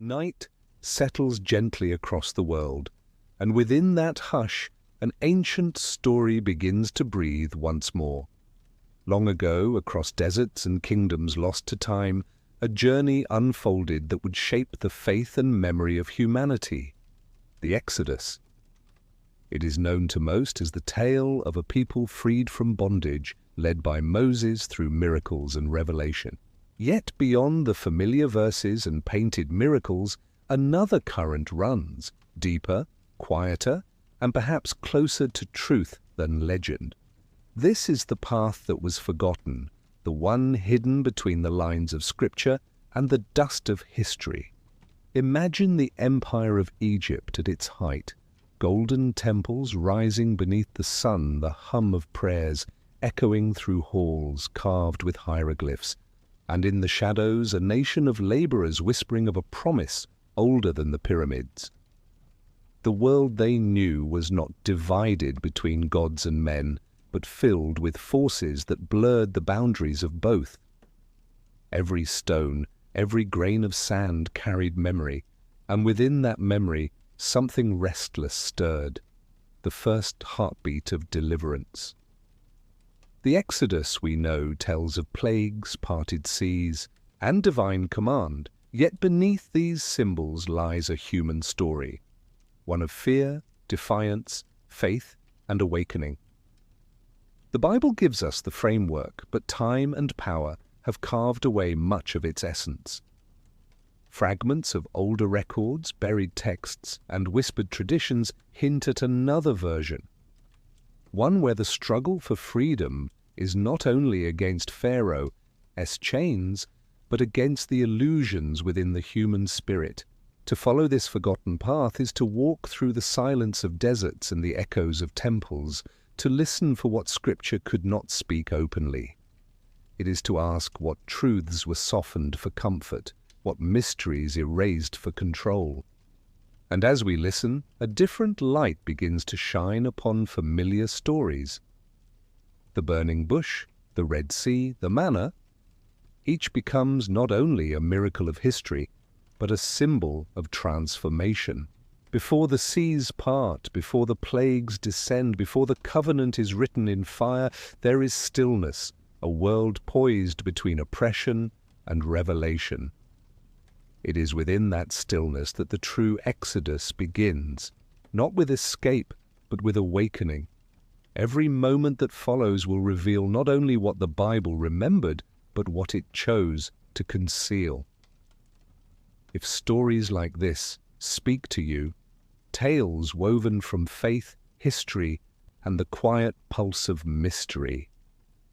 Night settles gently across the world, and within that hush, an ancient story begins to breathe once more. Long ago, across deserts and kingdoms lost to time, a journey unfolded that would shape the faith and memory of humanity, the Exodus. It is known to most as the tale of a people freed from bondage, led by Moses through miracles and revelation. Yet beyond the familiar verses and painted miracles, another current runs, deeper, quieter, and perhaps closer to truth than legend. This is the path that was forgotten, the one hidden between the lines of Scripture and the dust of history. Imagine the empire of Egypt at its height, golden temples rising beneath the sun, the hum of prayers echoing through halls carved with hieroglyphs, and in the shadows a nation of laborers whispering of a promise older than the pyramids. The world they knew was not divided between gods and men, but filled with forces that blurred the boundaries of both. Every stone, every grain of sand carried memory, and within that memory something restless stirred, the first heartbeat of deliverance. The Exodus, we know, tells of plagues, parted seas, and divine command, yet beneath these symbols lies a human story, one of fear, defiance, faith, and awakening. The Bible gives us the framework, but time and power have carved away much of its essence. Fragments of older records, buried texts, and whispered traditions hint at another version, one where the struggle for freedom is not only against Pharaoh's chains, but against the illusions within the human spirit. To follow this forgotten path is to walk through the silence of deserts and the echoes of temples, to listen for what Scripture could not speak openly. It is to ask what truths were softened for comfort, what mysteries erased for control. And as we listen, a different light begins to shine upon familiar stories. The burning bush, the Red Sea, the manna, each becomes not only a miracle of history, but a symbol of transformation. Before the seas part, before the plagues descend, before the covenant is written in fire, there is stillness, a world poised between oppression and revelation. It is within that stillness that the true Exodus begins, not with escape, but with awakening. Every moment that follows will reveal not only what the Bible remembered, but what it chose to conceal. If stories like this speak to you, tales woven from faith, history, and the quiet pulse of mystery,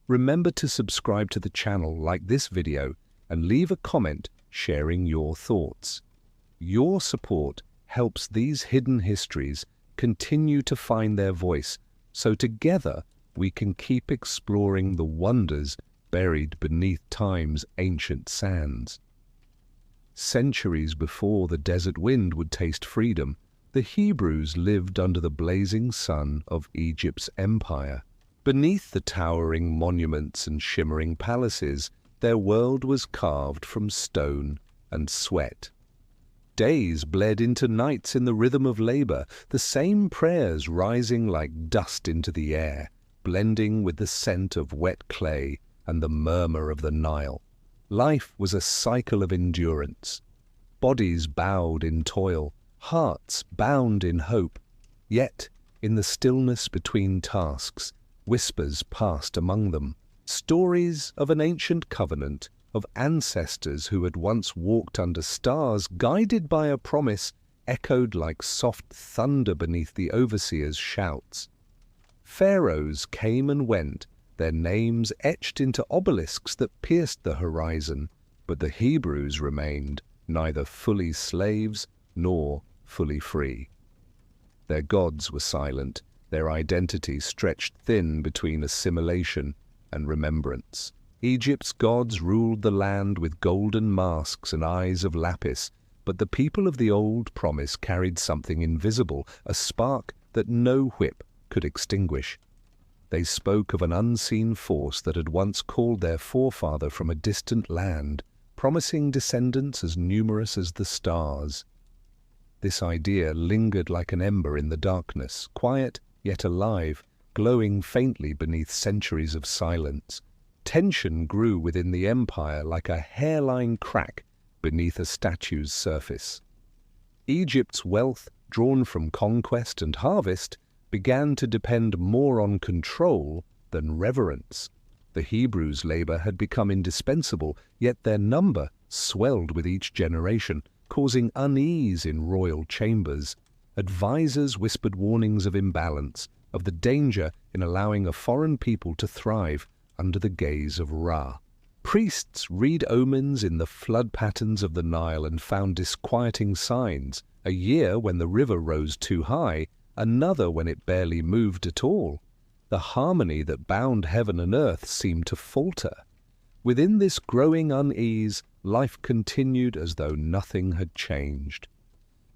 remember to subscribe to the channel, like this video, and leave a comment sharing your thoughts. Your support helps these hidden histories continue to find their voice, so together we can keep exploring the wonders buried beneath time's ancient sands. Centuries before the desert wind would taste freedom, the Hebrews lived under the blazing sun of Egypt's empire. Beneath the towering monuments and shimmering palaces, their world was carved from stone and sweat. Days bled into nights in the rhythm of labor, the same prayers rising like dust into the air, blending with the scent of wet clay and the murmur of the Nile. Life was a cycle of endurance. Bodies bowed in toil, hearts bound in hope. Yet, in the stillness between tasks, whispers passed among them. Stories of an ancient covenant, of ancestors who had once walked under stars, guided by a promise, echoed like soft thunder beneath the overseer's shouts. Pharaohs came and went, their names etched into obelisks that pierced the horizon, but the Hebrews remained neither fully slaves nor fully free. Their gods were silent, their identity stretched thin between assimilation and remembrance. Egypt's gods ruled the land with golden masks and eyes of lapis, but the people of the old promise carried something invisible, a spark that no whip could extinguish. They spoke of an unseen force that had once called their forefather from a distant land, promising descendants as numerous as the stars. This idea lingered like an ember in the darkness, quiet yet alive, glowing faintly beneath centuries of silence. Tension grew within the empire like a hairline crack beneath a statue's surface. Egypt's wealth, drawn from conquest and harvest, began to depend more on control than reverence. The Hebrews' labor had become indispensable, yet their number swelled with each generation, causing unease in royal chambers. Advisors whispered warnings of imbalance, of the danger in allowing a foreign people to thrive under the gaze of Ra. Priests read omens in the flood patterns of the Nile and found disquieting signs, a year when the river rose too high, another when it barely moved at all. The harmony that bound heaven and earth seemed to falter. Within this growing unease, life continued as though nothing had changed.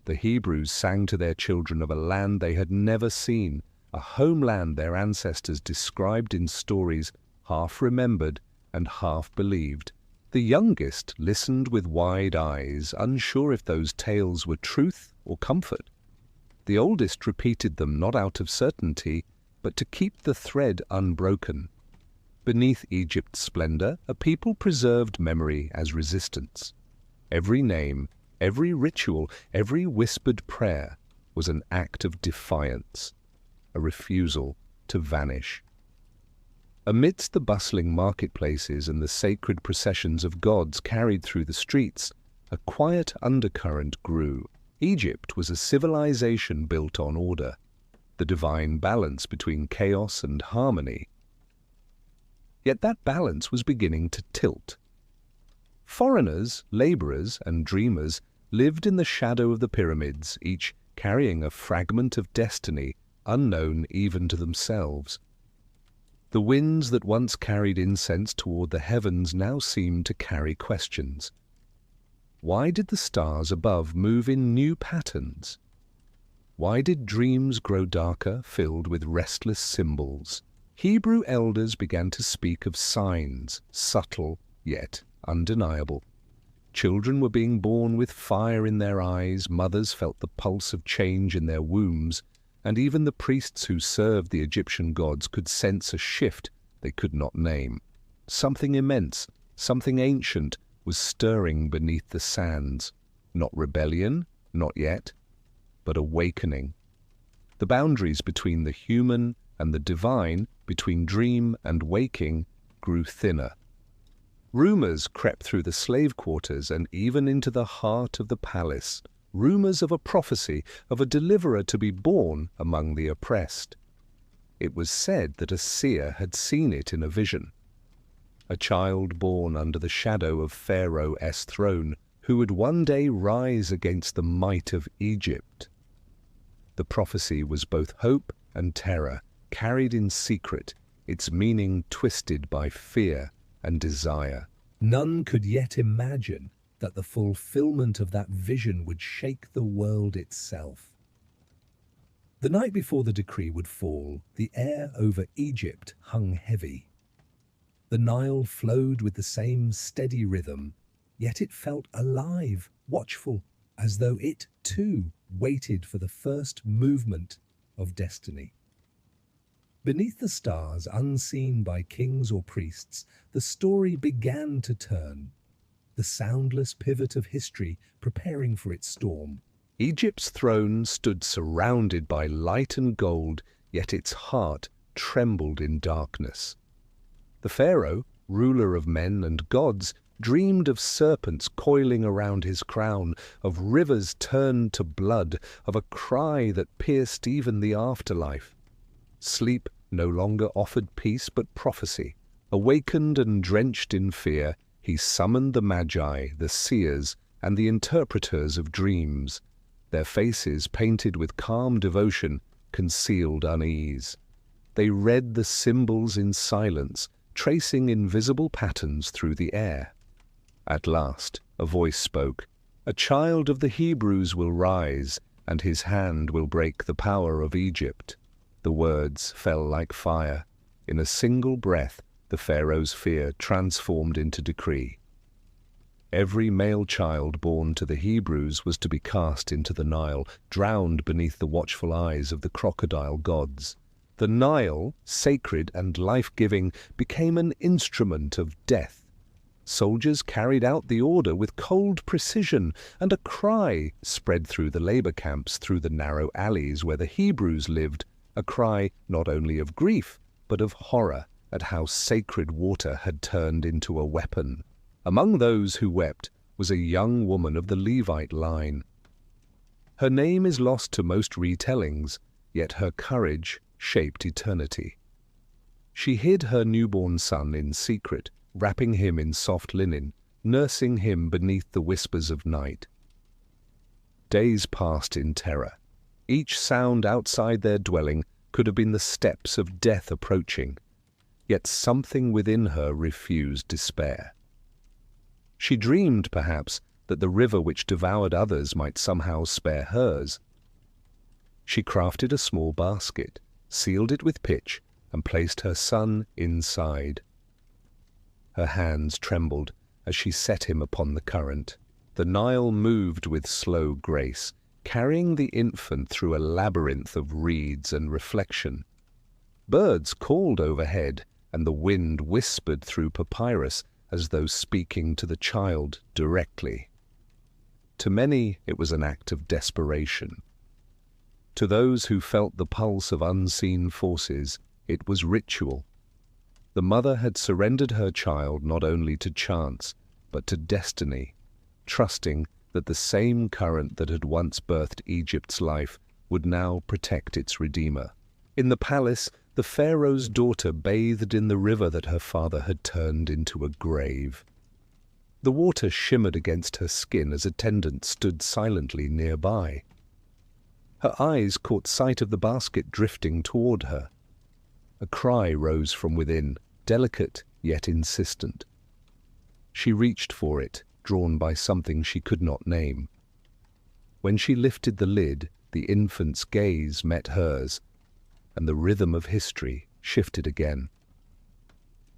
The Hebrews sang to their children of a land they had never seen, a homeland their ancestors described in stories, half remembered and half believed. The youngest listened with wide eyes, unsure if those tales were truth or comfort. The oldest repeated them not out of certainty, but to keep the thread unbroken. Beneath Egypt's splendor, a people preserved memory as resistance. Every name, every ritual, every whispered prayer was an act of defiance, a refusal to vanish. Amidst the bustling marketplaces and the sacred processions of gods carried through the streets, a quiet undercurrent grew. Egypt was a civilization built on order, the divine balance between chaos and harmony. Yet that balance was beginning to tilt. Foreigners, laborers, and dreamers lived in the shadow of the pyramids, each carrying a fragment of destiny unknown even to themselves. The winds that once carried incense toward the heavens now seemed to carry questions. Why did the stars above move in new patterns? Why did dreams grow darker, filled with restless symbols? Hebrew elders began to speak of signs, subtle yet undeniable. Children were being born with fire in their eyes, mothers felt the pulse of change in their wombs, and even the priests who served the Egyptian gods could sense a shift they could not name. Something immense, something ancient, was stirring beneath the sands. Not rebellion, not yet, but awakening. The boundaries between the human and the divine, between dream and waking, grew thinner. Rumors crept through the slave quarters and even into the heart of the palace. Rumors of a prophecy, of a deliverer to be born among the oppressed. It was said that a seer had seen it in a vision. A child born under the shadow of Pharaoh's throne, who would one day rise against the might of Egypt. The prophecy was both hope and terror, carried in secret, its meaning twisted by fear and desire. None could yet imagine that the fulfillment of that vision would shake the world itself. The night before the decree would fall, the air over Egypt hung heavy. The Nile flowed with the same steady rhythm, yet it felt alive, watchful, as though it, too, waited for the first movement of destiny. Beneath the stars, unseen by kings or priests, the story began to turn. The soundless pivot of history preparing for its storm. Egypt's throne stood surrounded by light and gold, yet its heart trembled in darkness. The pharaoh, ruler of men and gods, dreamed of serpents coiling around his crown, of rivers turned to blood, of a cry that pierced even the afterlife. Sleep no longer offered peace but prophecy. Awakened and drenched in fear, he summoned the magi, the seers, and the interpreters of dreams. Their faces, painted with calm devotion, concealed unease. They read the symbols in silence, tracing invisible patterns through the air. At last, a voice spoke. A child of the Hebrews will rise, and his hand will break the power of Egypt. The words fell like fire. In a single breath, the pharaoh's fear transformed into decree. Every male child born to the Hebrews was to be cast into the Nile, drowned beneath the watchful eyes of the crocodile gods. The Nile, sacred and life-giving, became an instrument of death. Soldiers carried out the order with cold precision, and a cry spread through the labor camps, through the narrow alleys where the Hebrews lived, a cry not only of grief, but of horror at how sacred water had turned into a weapon. Among those who wept was a young woman of the Levite line. Her name is lost to most retellings, yet her courage shaped eternity. She hid her newborn son in secret, wrapping him in soft linen, nursing him beneath the whispers of night. Days passed in terror. Each sound outside their dwelling could have been the steps of death approaching, yet something within her refused despair. She dreamed, perhaps, that the river which devoured others might somehow spare hers. She crafted a small basket, sealed it with pitch, and placed her son inside. Her hands trembled as she set him upon the current. The Nile moved with slow grace, carrying the infant through a labyrinth of reeds and reflection. Birds called overhead, and the wind whispered through papyrus as though speaking to the child directly. To many, it was an act of desperation. To those who felt the pulse of unseen forces, it was ritual. The mother had surrendered her child not only to chance, but to destiny, trusting that the same current that had once birthed Egypt's life would now protect its redeemer. In the palace, the pharaoh's daughter bathed in the river that her father had turned into a grave. The water shimmered against her skin as attendants stood silently nearby. Her eyes caught sight of the basket drifting toward her. A cry rose from within, delicate yet insistent. She reached for it, drawn by something she could not name. When she lifted the lid, the infant's gaze met hers, and the rhythm of history shifted again.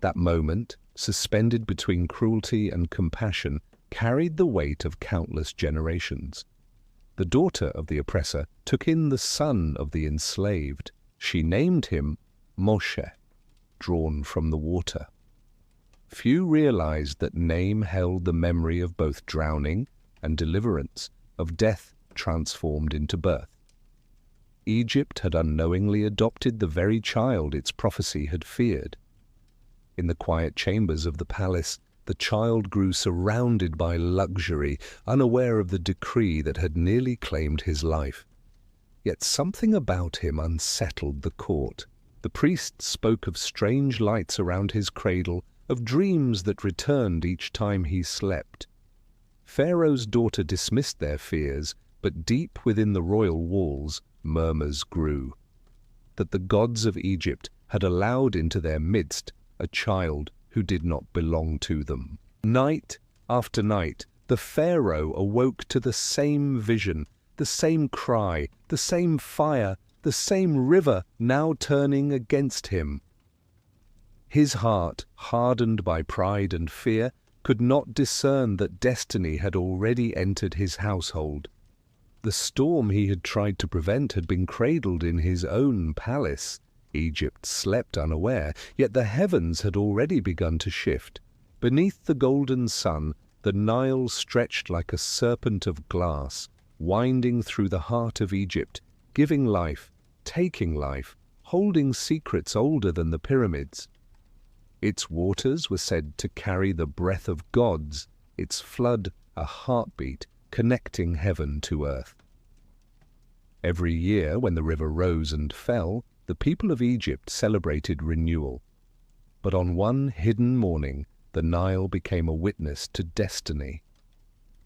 That moment, suspended between cruelty and compassion, carried the weight of countless generations. The daughter of the oppressor took in the son of the enslaved. She named him Moshe, drawn from the water. Few realized that name held the memory of both drowning and deliverance, of death transformed into birth. Egypt had unknowingly adopted the very child its prophecy had feared. In the quiet chambers of the palace, the child grew surrounded by luxury, unaware of the decree that had nearly claimed his life. Yet something about him unsettled the court. The priests spoke of strange lights around his cradle, of dreams that returned each time he slept. Pharaoh's daughter dismissed their fears, but deep within the royal walls, murmurs grew, that the gods of Egypt had allowed into their midst a child who did not belong to them. Night after night, the Pharaoh awoke to the same vision, the same cry, the same fire, the same river now turning against him. His heart, hardened by pride and fear, could not discern that destiny had already entered his household. The storm he had tried to prevent had been cradled in his own palace. Egypt slept unaware, yet the heavens had already begun to shift. Beneath the golden sun, the Nile stretched like a serpent of glass, winding through the heart of Egypt, giving life, taking life, holding secrets older than the pyramids. Its waters were said to carry the breath of gods, its flood a heartbeat connecting heaven to earth. Every year, when the river rose and fell, the people of Egypt celebrated renewal. But on one hidden morning, the Nile became a witness to destiny.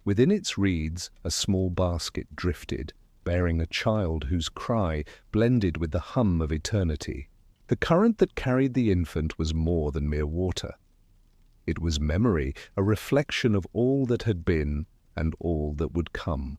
Within its reeds, a small basket drifted, bearing a child whose cry blended with the hum of eternity. The current that carried the infant was more than mere water. It was memory, a reflection of all that had been and all that would come.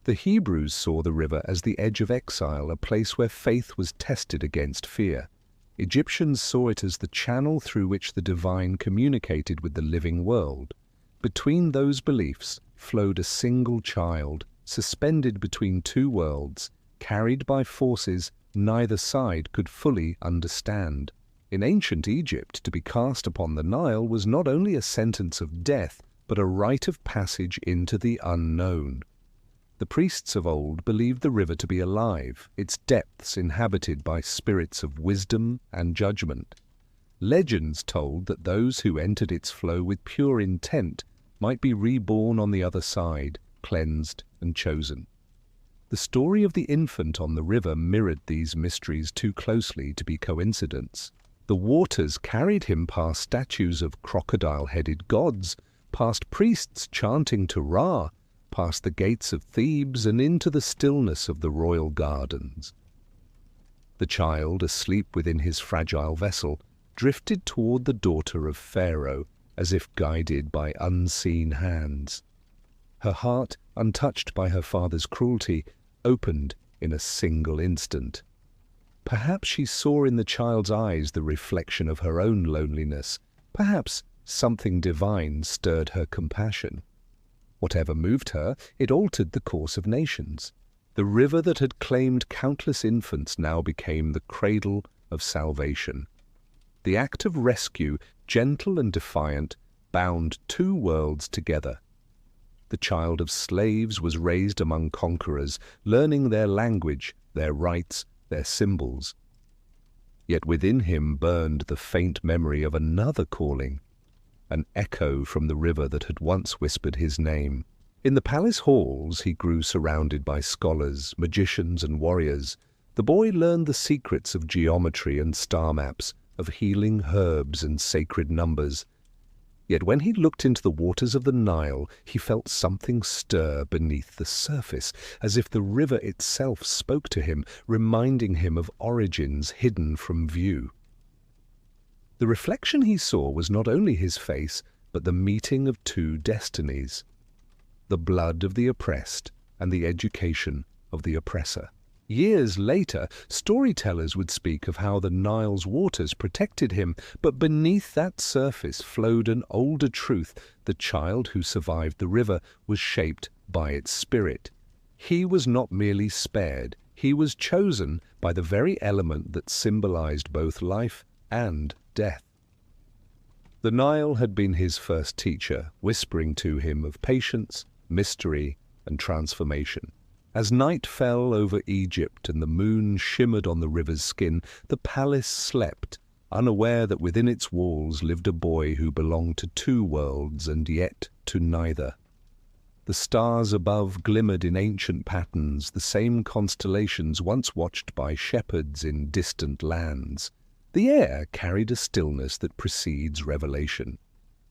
The Hebrews saw the river as the edge of exile, a place where faith was tested against fear. Egyptians saw it as the channel through which the divine communicated with the living world. Between those beliefs flowed a single child, suspended between two worlds, carried by forces neither side could fully understand. In ancient Egypt, to be cast upon the Nile was not only a sentence of death, but a rite of passage into the unknown. The priests of old believed the river to be alive, its depths inhabited by spirits of wisdom and judgment. Legends told that those who entered its flow with pure intent might be reborn on the other side, cleansed and chosen. The story of the infant on the river mirrored these mysteries too closely to be coincidence. The waters carried him past statues of crocodile-headed gods, past priests chanting to Ra, past the gates of Thebes and into the stillness of the royal gardens. The child, asleep within his fragile vessel, drifted toward the daughter of Pharaoh, as if guided by unseen hands. Her heart, untouched by her father's cruelty, opened in a single instant. Perhaps she saw in the child's eyes the reflection of her own loneliness. Perhaps something divine stirred her compassion. Whatever moved her, it altered the course of nations. The river that had claimed countless infants now became the cradle of salvation. The act of rescue, gentle and defiant, bound two worlds together. The child of slaves was raised among conquerors, learning their language, their rites, their symbols. Yet within him burned the faint memory of another calling, an echo from the river that had once whispered his name. In the palace halls he grew surrounded by scholars, magicians and warriors. The boy learned the secrets of geometry and star maps, of healing herbs and sacred numbers. Yet when he looked into the waters of the Nile, he felt something stir beneath the surface, as if the river itself spoke to him, reminding him of origins hidden from view. The reflection he saw was not only his face, but the meeting of two destinies, the blood of the oppressed and the education of the oppressor. Years later, storytellers would speak of how the Nile's waters protected him, but beneath that surface flowed an older truth. The child who survived the river was shaped by its spirit. He was not merely spared, he was chosen by the very element that symbolized both life and death. The Nile had been his first teacher, whispering to him of patience, mystery, and transformation. As night fell over Egypt and the moon shimmered on the river's skin, the palace slept, unaware that within its walls lived a boy who belonged to two worlds and yet to neither. The stars above glimmered in ancient patterns, the same constellations once watched by shepherds in distant lands. The air carried a stillness that precedes revelation.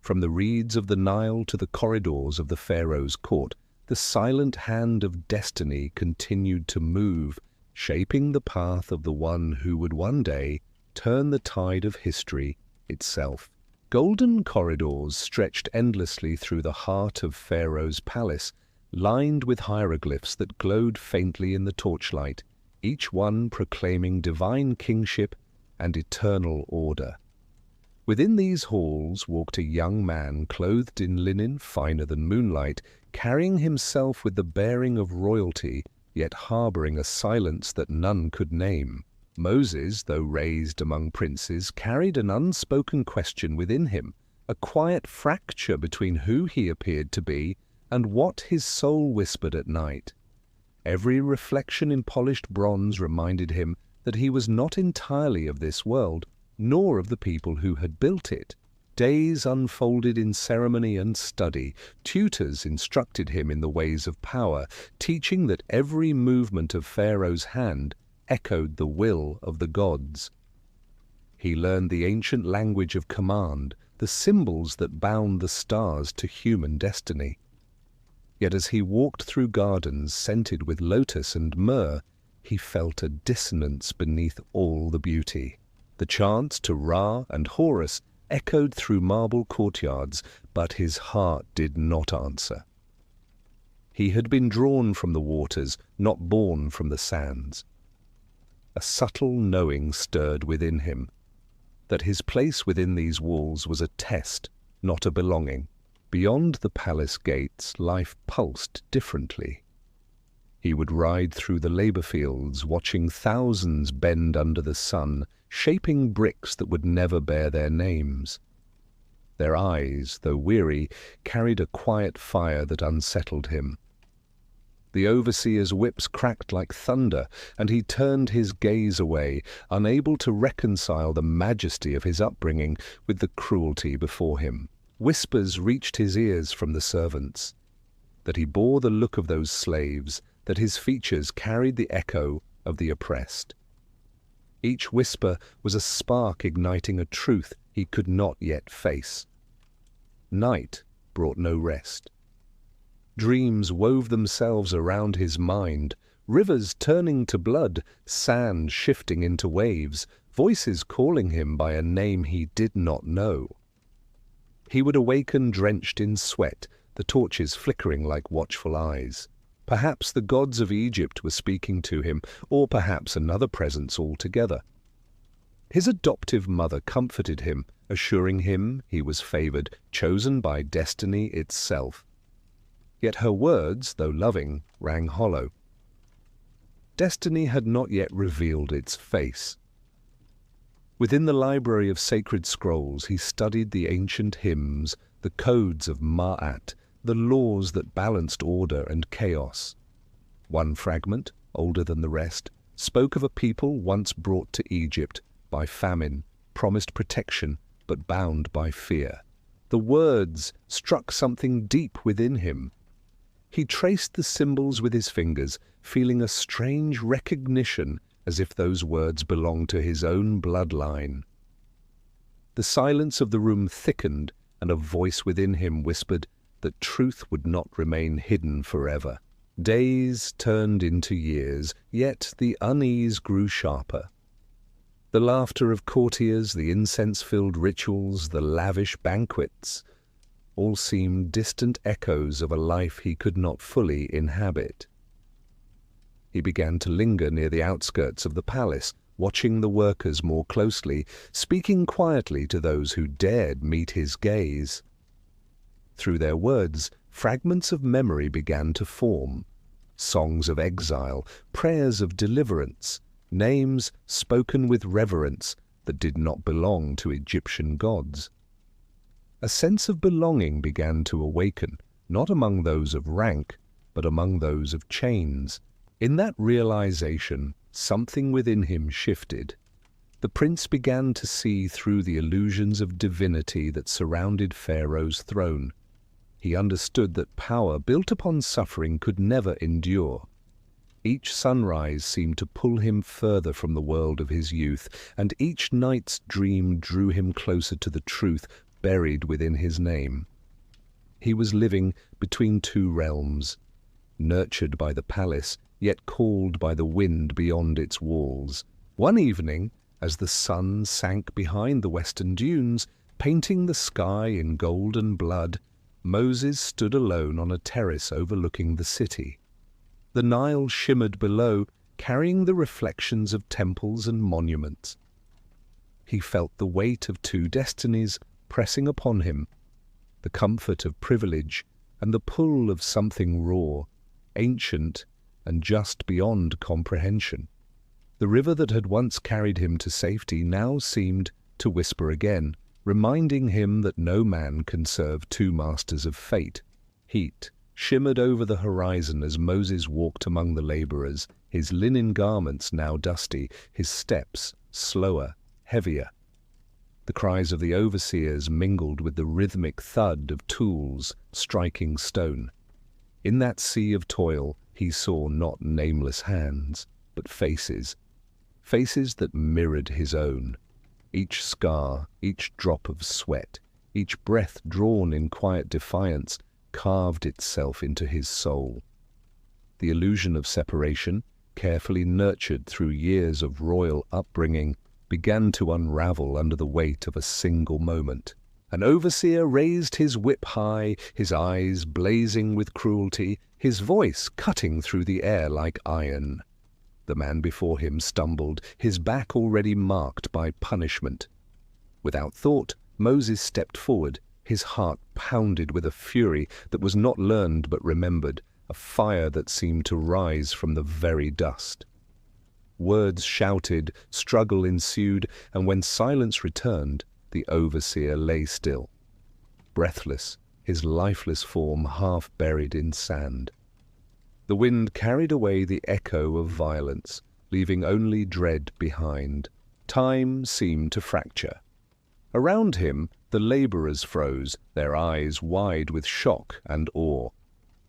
From the reeds of the Nile to the corridors of the Pharaoh's court, the silent hand of destiny continued to move, shaping the path of the one who would one day turn the tide of history itself. Golden corridors stretched endlessly through the heart of Pharaoh's palace, lined with hieroglyphs that glowed faintly in the torchlight, each one proclaiming divine kingship and eternal order. Within these halls walked a young man clothed in linen finer than moonlight, carrying himself with the bearing of royalty, yet harboring a silence that none could name. Moses, though raised among princes, carried an unspoken question within him, a quiet fracture between who he appeared to be and what his soul whispered at night. Every reflection in polished bronze reminded him that he was not entirely of this world, nor of the people who had built it. Days unfolded in ceremony and study. Tutors instructed him in the ways of power, teaching that every movement of Pharaoh's hand echoed the will of the gods. He learned the ancient language of command, the symbols that bound the stars to human destiny. Yet as he walked through gardens scented with lotus and myrrh, he felt a dissonance beneath all the beauty. The chants to Ra and Horus echoed through marble courtyards, but his heart did not answer. He had been drawn from the waters, not born from the sands. A subtle knowing stirred within him, that his place within these walls was a test, not a belonging. Beyond the palace gates, life pulsed differently. He would ride through the labor fields, watching thousands bend under the sun, shaping bricks that would never bear their names. Their eyes, though weary, carried a quiet fire that unsettled him. The overseer's whips cracked like thunder, and he turned his gaze away, unable to reconcile the majesty of his upbringing with the cruelty before him. Whispers reached his ears from the servants, that he bore the look of those slaves, that his features carried the echo of the oppressed. Each whisper was a spark igniting a truth he could not yet face. Night brought no rest. Dreams wove themselves around his mind, rivers turning to blood, sand shifting into waves, voices calling him by a name he did not know. He would awaken drenched in sweat, the torches flickering like watchful eyes. Perhaps the gods of Egypt were speaking to him, or perhaps another presence altogether. His adoptive mother comforted him, assuring him he was favored, chosen by destiny itself. Yet her words, though loving, rang hollow. Destiny had not yet revealed its face. Within the library of sacred scrolls he studied the ancient hymns, the codes of Ma'at, the laws that balanced order and chaos. One fragment, older than the rest, spoke of a people once brought to Egypt by famine, promised protection, but bound by fear. The words struck something deep within him. He traced the symbols with his fingers, feeling a strange recognition as if those words belonged to his own bloodline. The silence of the room thickened, and a voice within him whispered that truth would not remain hidden forever. Days turned into years, yet the unease grew sharper. The laughter of courtiers, the incense-filled rituals, the lavish banquets, all seemed distant echoes of a life he could not fully inhabit. He began to linger near the outskirts of the palace, watching the workers more closely, speaking quietly to those who dared meet his gaze. Through their words, fragments of memory began to form, songs of exile, prayers of deliverance, names spoken with reverence that did not belong to Egyptian gods. A sense of belonging began to awaken, not among those of rank, but among those of chains. In that realization, something within him shifted. The prince began to see through the illusions of divinity that surrounded Pharaoh's throne. He understood that power built upon suffering could never endure. Each sunrise seemed to pull him further from the world of his youth, and each night's dream drew him closer to the truth buried within his name. He was living between two realms, nurtured by the palace, yet called by the wind beyond its walls. One evening, as the sun sank behind the western dunes, painting the sky in golden blood, Moses stood alone on a terrace overlooking the city. The Nile shimmered below, carrying the reflections of temples and monuments. He felt the weight of two destinies pressing upon him, the comfort of privilege and the pull of something raw, ancient, and just beyond comprehension. The river that had once carried him to safety now seemed to whisper again, reminding him that no man can serve two masters of fate. Heat shimmered over the horizon as Moses walked among the laborers, his linen garments now dusty, his steps slower, heavier. The cries of the overseers mingled with the rhythmic thud of tools striking stone. In that sea of toil, he saw not nameless hands, but faces that mirrored his own. Each scar, each drop of sweat, each breath drawn in quiet defiance, carved itself into his soul. The illusion of separation, carefully nurtured through years of royal upbringing, began to unravel under the weight of a single moment. An overseer raised his whip high, his eyes blazing with cruelty, his voice cutting through the air like iron. The man before him stumbled, his back already marked by punishment. Without thought, Moses stepped forward, His heart pounded with a fury that was not learned but remembered, a fire that seemed to rise from the very dust. Words shouted, struggle ensued, and when silence returned, the overseer lay still, breathless, his lifeless form half buried in sand. The wind carried away the echo of violence, leaving only dread behind. Time seemed to fracture. Around him, the laborers froze, their eyes wide with shock and awe.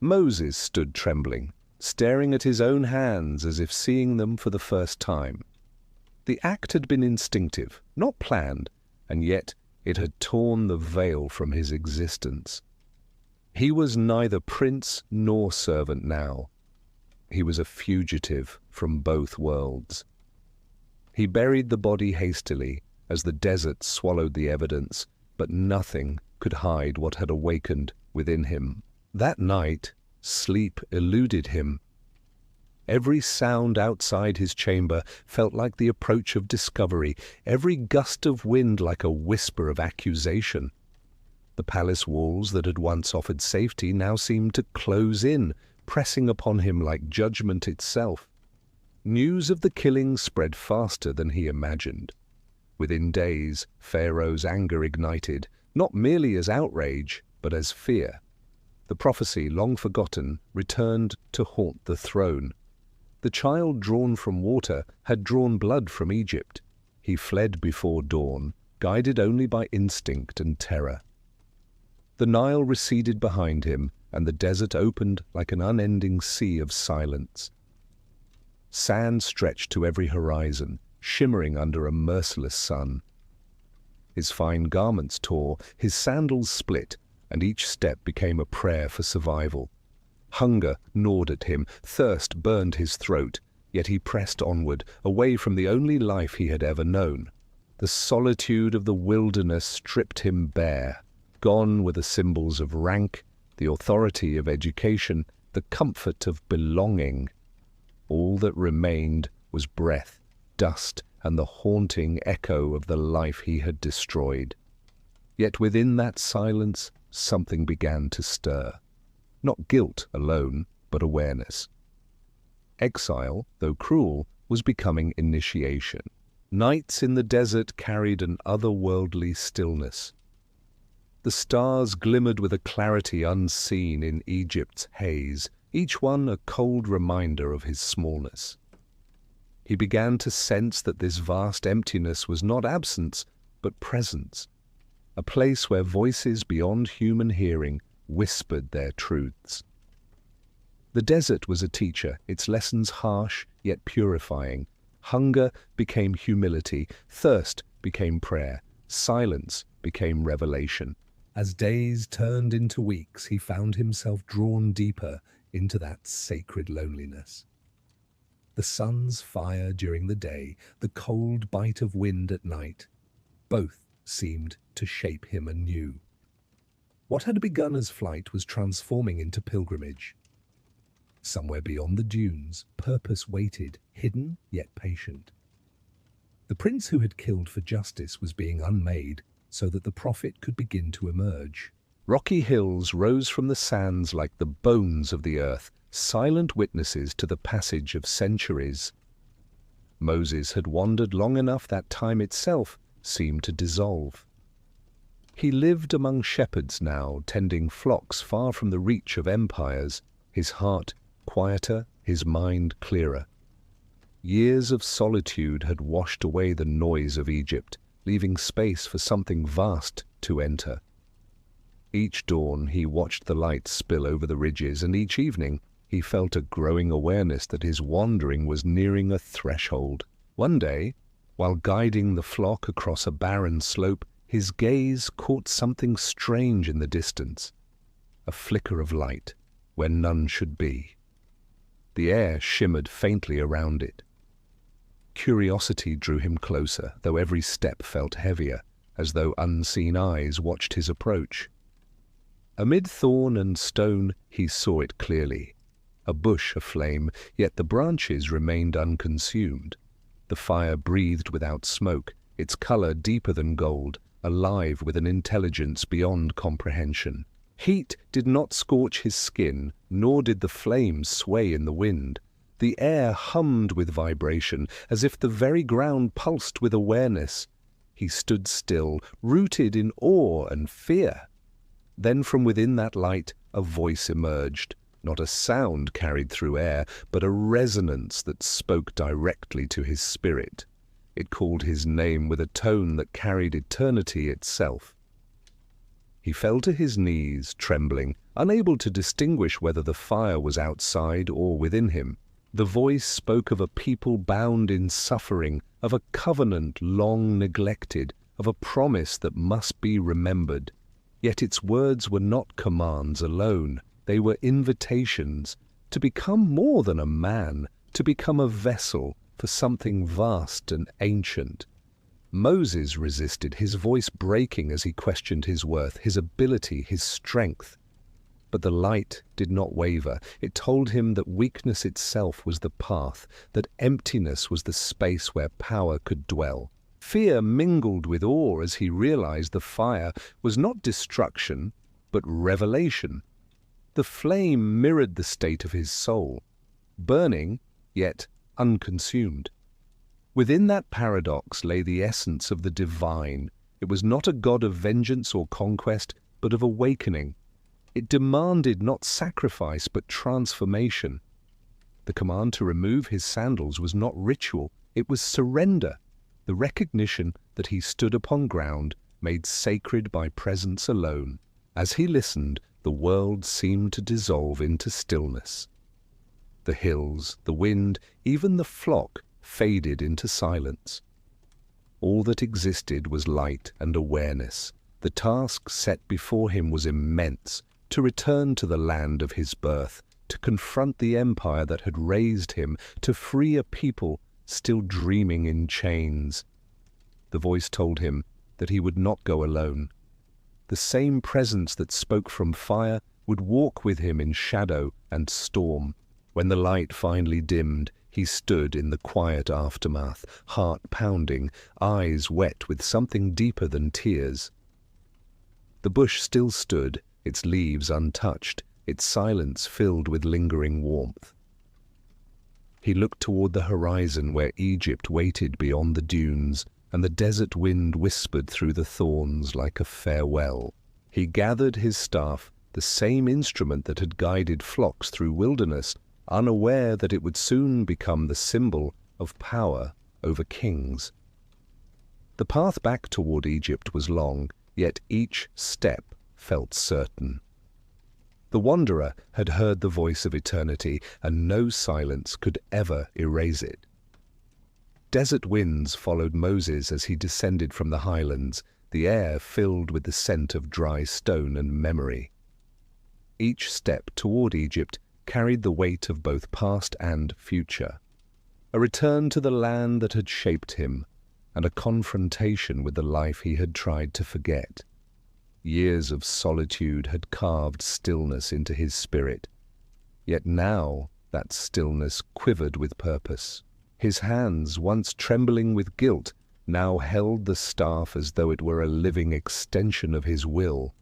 Moses stood trembling, staring at his own hands as if seeing them for the first time. The act had been instinctive, not planned, and yet it had torn the veil from his existence. He was neither prince nor servant now. He was a fugitive from both worlds. He buried the body hastily as the desert swallowed the evidence, but nothing could hide what had awakened within him. That night, sleep eluded him. Every sound outside his chamber felt like the approach of discovery, every gust of wind like a whisper of accusation. The palace walls that had once offered safety now seemed to close in, pressing upon him like judgment itself. News of the killing spread faster than he imagined. Within days, Pharaoh's anger ignited, not merely as outrage, but as fear. The prophecy, long forgotten, returned to haunt the throne. The child drawn from water had drawn blood from Egypt. He fled before dawn, guided only by instinct and terror. The Nile receded behind him, and the desert opened like an unending sea of silence. Sand stretched to every horizon, shimmering under a merciless sun. His fine garments tore, his sandals split, and each step became a prayer for survival. Hunger gnawed at him, thirst burned his throat, yet he pressed onward, away from the only life he had ever known. The solitude of the wilderness stripped him bare. Gone were the symbols of rank, the authority of education, the comfort of belonging. All that remained was breath, dust, and the haunting echo of the life he had destroyed. Yet within that silence, something began to stir. Not guilt alone, but awareness. Exile, though cruel, was becoming initiation. Nights in the desert carried an otherworldly stillness. The stars glimmered with a clarity unseen in Egypt's haze, each one a cold reminder of his smallness. He began to sense that this vast emptiness was not absence, but presence, a place where voices beyond human hearing whispered their truths. The desert was a teacher, its lessons harsh yet purifying. Hunger became humility, thirst became prayer, silence became revelation. As days turned into weeks, he found himself drawn deeper into that sacred loneliness. The sun's fire during the day, the cold bite of wind at night, both seemed to shape him anew. What had begun as flight was transforming into pilgrimage. Somewhere beyond the dunes, purpose waited, hidden yet patient. The prince who had killed for justice was being unmade so that the prophet could begin to emerge. Rocky hills rose from the sands like the bones of the earth, silent witnesses to the passage of centuries. Moses had wandered long enough that time itself seemed to dissolve. He lived among shepherds now, tending flocks far from the reach of empires, his heart quieter, his mind clearer. Years of solitude had washed away the noise of Egypt, leaving space for something vast to enter. Each dawn he watched the light spill over the ridges, and each evening he felt a growing awareness that his wandering was nearing a threshold. One day, while guiding the flock across a barren slope, his gaze caught something strange in the distance, a flicker of light where none should be. The air shimmered faintly around it. Curiosity drew him closer, though every step felt heavier, as though unseen eyes watched his approach. Amid thorn and stone he saw it clearly, a bush aflame, yet the branches remained unconsumed. The fire breathed without smoke, its color deeper than gold, alive with an intelligence beyond comprehension. Heat did not scorch his skin, nor did the flames sway in the wind. The air hummed with vibration, as if the very ground pulsed with awareness. He stood still, rooted in awe and fear. Then from within that light a voice emerged, not a sound carried through air, but a resonance that spoke directly to his spirit. It called his name with a tone that carried eternity itself. He fell to his knees, trembling, unable to distinguish whether the fire was outside or within him. The voice spoke of a people bound in suffering, of a covenant long neglected, of a promise that must be remembered. Yet its words were not commands alone. They were invitations to become more than a man, to become a vessel for something vast and ancient. Moses resisted, his voice breaking as he questioned his worth, his ability, his strength. But the light did not waver. It told him that weakness itself was the path, that emptiness was the space where power could dwell. Fear mingled with awe as he realized the fire was not destruction, but revelation. The flame mirrored the state of his soul, burning, yet unconsumed. Within that paradox lay the essence of the divine. It was not a god of vengeance or conquest, but of awakening. It demanded not sacrifice, but transformation. The command to remove his sandals was not ritual, it was surrender, the recognition that he stood upon ground made sacred by presence alone. As he listened, the world seemed to dissolve into stillness. The hills, the wind, even the flock faded into silence. All that existed was light and awareness. The task set before him was immense, to return to the land of his birth, to confront the empire that had raised him, to free a people still dreaming in chains. The voice told him that he would not go alone. The same presence that spoke from fire would walk with him in shadow and storm. When the light finally dimmed, he stood in the quiet aftermath, heart pounding, eyes wet with something deeper than tears. The bush still stood, its leaves untouched, its silence filled with lingering warmth. He looked toward the horizon where Egypt waited beyond the dunes, and the desert wind whispered through the thorns like a farewell. He gathered his staff, the same instrument that had guided flocks through wilderness, unaware that it would soon become the symbol of power over kings. The path back toward Egypt was long, yet each step felt certain. The wanderer had heard the voice of eternity, and no silence could ever erase it. Desert winds followed Moses as he descended from the highlands, the air filled with the scent of dry stone and memory. Each step toward Egypt carried the weight of both past and future, a return to the land that had shaped him, and a confrontation with the life he had tried to forget. Years of solitude had carved stillness into his spirit, yet now that stillness quivered with purpose. His hands, once trembling with guilt, now held the staff as though it were a living extension of his will.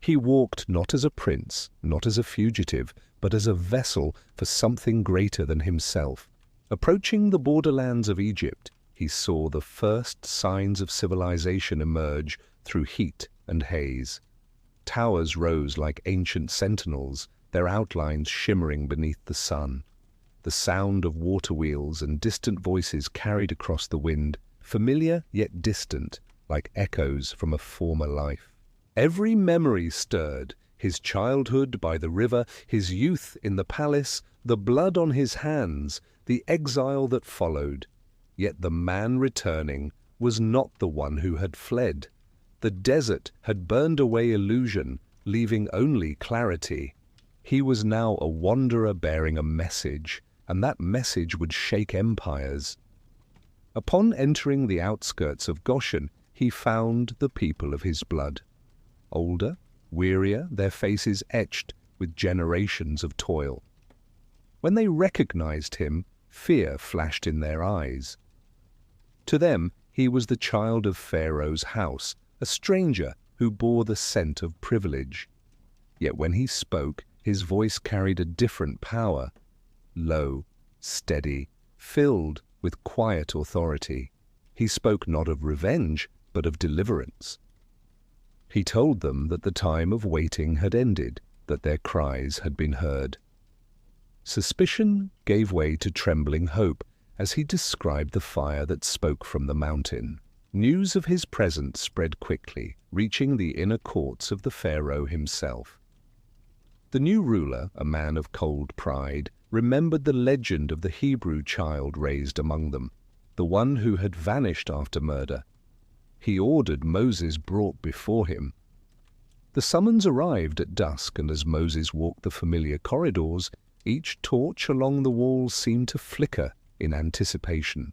He walked not as a prince, not as a fugitive, but as a vessel for something greater than himself. Approaching the borderlands of Egypt, he saw the first signs of civilization emerge through heat and haze. Towers rose like ancient sentinels, their outlines shimmering beneath the sun. The sound of water wheels and distant voices carried across the wind, familiar yet distant, like echoes from a former life. Every memory stirred, his childhood by the river, his youth in the palace, the blood on his hands, the exile that followed. Yet the man returning was not the one who had fled. The desert had burned away illusion, leaving only clarity. He was now a wanderer bearing a message, and that message would shake empires. Upon entering the outskirts of Goshen, he found the people of his blood. Older, wearier, their faces etched with generations of toil. When they recognized him, fear flashed in their eyes. To them, he was the child of Pharaoh's house, a stranger who bore the scent of privilege. Yet when he spoke, his voice carried a different power, low, steady, filled with quiet authority. He spoke not of revenge, but of deliverance. He told them that the time of waiting had ended, that their cries had been heard. Suspicion gave way to trembling hope as he described the fire that spoke from the mountain. News of his presence spread quickly, reaching the inner courts of the Pharaoh himself. The new ruler, a man of cold pride, remembered the legend of the Hebrew child raised among them, the one who had vanished after murder. He ordered Moses brought before him. The summons arrived at dusk, and as Moses walked the familiar corridors, each torch along the walls seemed to flicker in anticipation.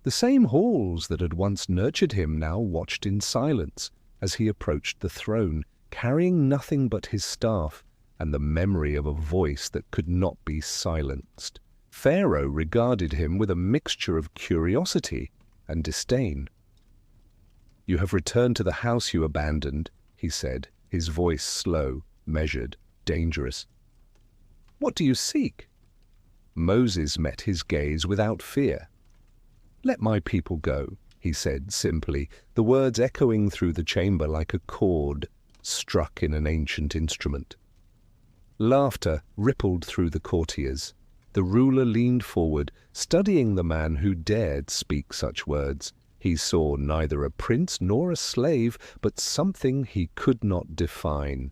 The same halls that had once nurtured him now watched in silence as he approached the throne, carrying nothing but his staff and the memory of a voice that could not be silenced. Pharaoh regarded him with a mixture of curiosity and disdain. "You have returned to the house you abandoned," he said, his voice slow, measured, dangerous. "What do you seek?" Moses met his gaze without fear. "Let my people go," he said simply, the words echoing through the chamber like a chord struck in an ancient instrument. Laughter rippled through the courtiers. The ruler leaned forward, studying the man who dared speak such words. He saw neither a prince nor a slave, but something he could not define.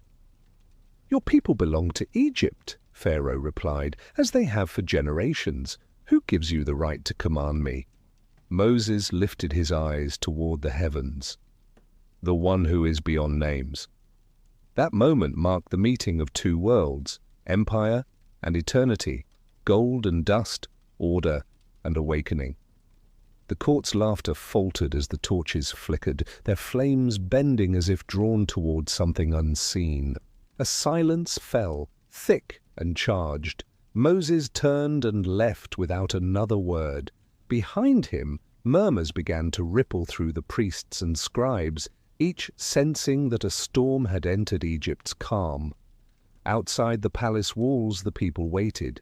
"Your people belong to Egypt," Pharaoh replied, "as they have for generations. Who gives you the right to command me?" Moses lifted his eyes toward the heavens. "The one who is beyond names." That moment marked the meeting of two worlds, empire and eternity, gold and dust, order and awakening. The court's laughter faltered as the torches flickered, their flames bending as if drawn toward something unseen. A silence fell, thick and charged. Moses turned and left without another word. Behind him, murmurs began to ripple through the priests and scribes, each sensing that a storm had entered Egypt's calm. Outside the palace walls the people waited.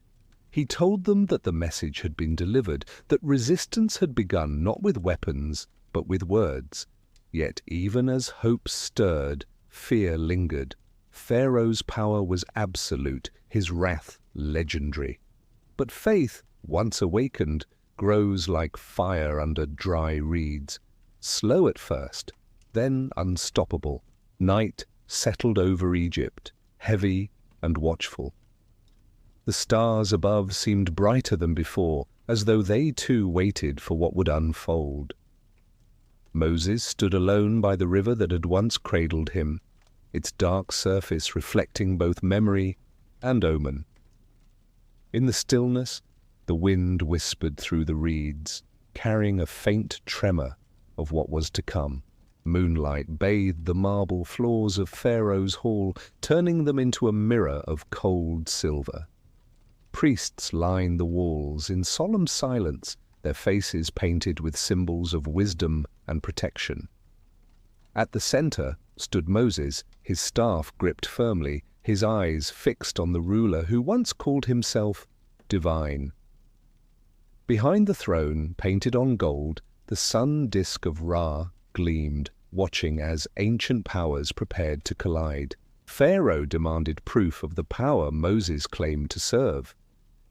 He told them that the message had been delivered, that resistance had begun not with weapons, but with words. Yet even as hope stirred, fear lingered. Pharaoh's power was absolute, his wrath legendary. But faith, once awakened, grows like fire under dry reeds. Slow at first, then unstoppable. Night settled over Egypt, heavy and watchful. The stars above seemed brighter than before, as though they too waited for what would unfold. Moses stood alone by the river that had once cradled him, its dark surface reflecting both memory and omen. In the stillness, the wind whispered through the reeds, carrying a faint tremor of what was to come. Moonlight bathed the marble floors of Pharaoh's hall, turning them into a mirror of cold silver. Priests lined the walls in solemn silence, their faces painted with symbols of wisdom and protection. At the center stood Moses, his staff gripped firmly, his eyes fixed on the ruler who once called himself divine. Behind the throne, painted on gold, the sun disk of Ra gleamed, watching as ancient powers prepared to collide. Pharaoh demanded proof of the power Moses claimed to serve.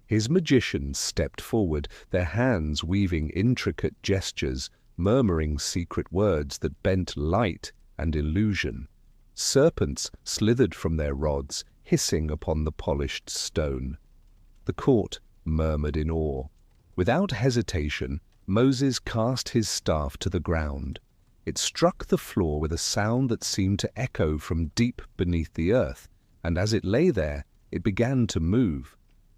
His magicians stepped forward, their hands weaving intricate gestures, murmuring secret words that bent light and illusion. Serpents slithered from their rods, hissing upon the polished stone. The court murmured in awe. Without hesitation, Moses cast his staff to the ground. It struck the floor with a sound that seemed to echo from deep beneath the earth, and as it lay there, it began to move.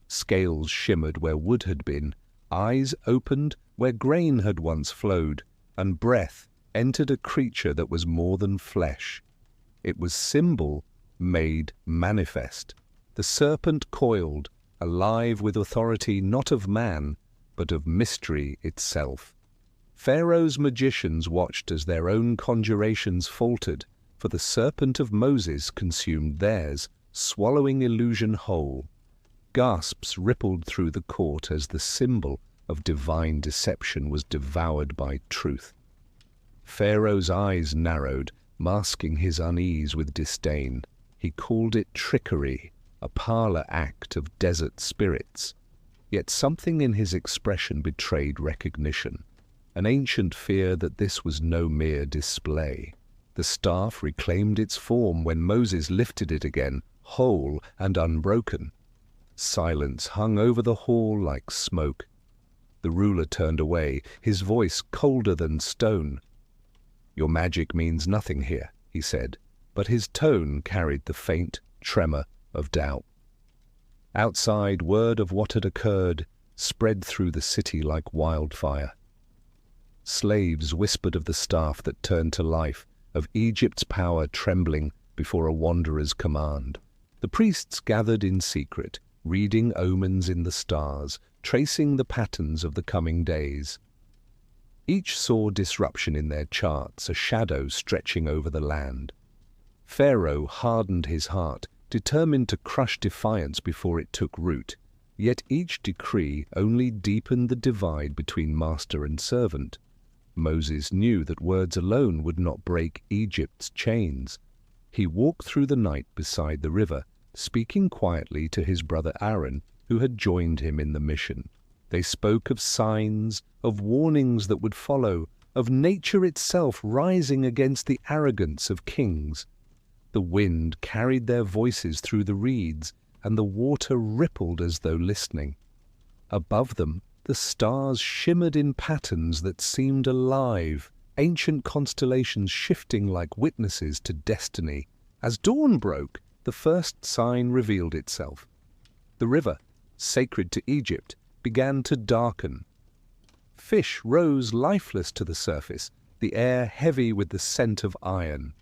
Scales shimmered where wood had been, eyes opened where grain had once flowed, and breath entered a creature that was more than flesh. It was symbol made manifest. The serpent coiled, alive with authority not of man, but of mystery itself. Pharaoh's magicians watched as their own conjurations faltered, for the serpent of Moses consumed theirs, swallowing illusion whole. Gasps rippled through the court as the symbol of divine deception was devoured by truth. Pharaoh's eyes narrowed, masking his unease with disdain. He called it trickery, a parlor act of desert spirits. Yet something in his expression betrayed recognition, an ancient fear that this was no mere display. The staff reclaimed its form when Moses lifted it again, whole and unbroken. Silence hung over the hall like smoke. The ruler turned away, his voice colder than stone. "Your magic means nothing here," he said, but his tone carried the faint tremor of doubt. Outside, word of what had occurred spread through the city like wildfire. Slaves whispered of the staff that turned to life, of Egypt's power trembling before a wanderer's command. The priests gathered in secret, reading omens in the stars, tracing the patterns of the coming days. Each saw disruption in their charts, a shadow stretching over the land. Pharaoh hardened his heart, determined to crush defiance before it took root. Yet each decree only deepened the divide between master and servant. Moses knew that words alone would not break Egypt's chains. He walked through the night beside the river, speaking quietly to his brother Aaron, who had joined him in the mission. They spoke of signs, of warnings that would follow, of nature itself rising against the arrogance of kings. The wind carried their voices through the reeds, and the water rippled as though listening. Above them, the stars shimmered in patterns that seemed alive, ancient constellations shifting like witnesses to destiny. As dawn broke, the first sign revealed itself. The river, sacred to Egypt, began to darken. Fish rose lifeless to the surface, the air heavy with the scent of iron.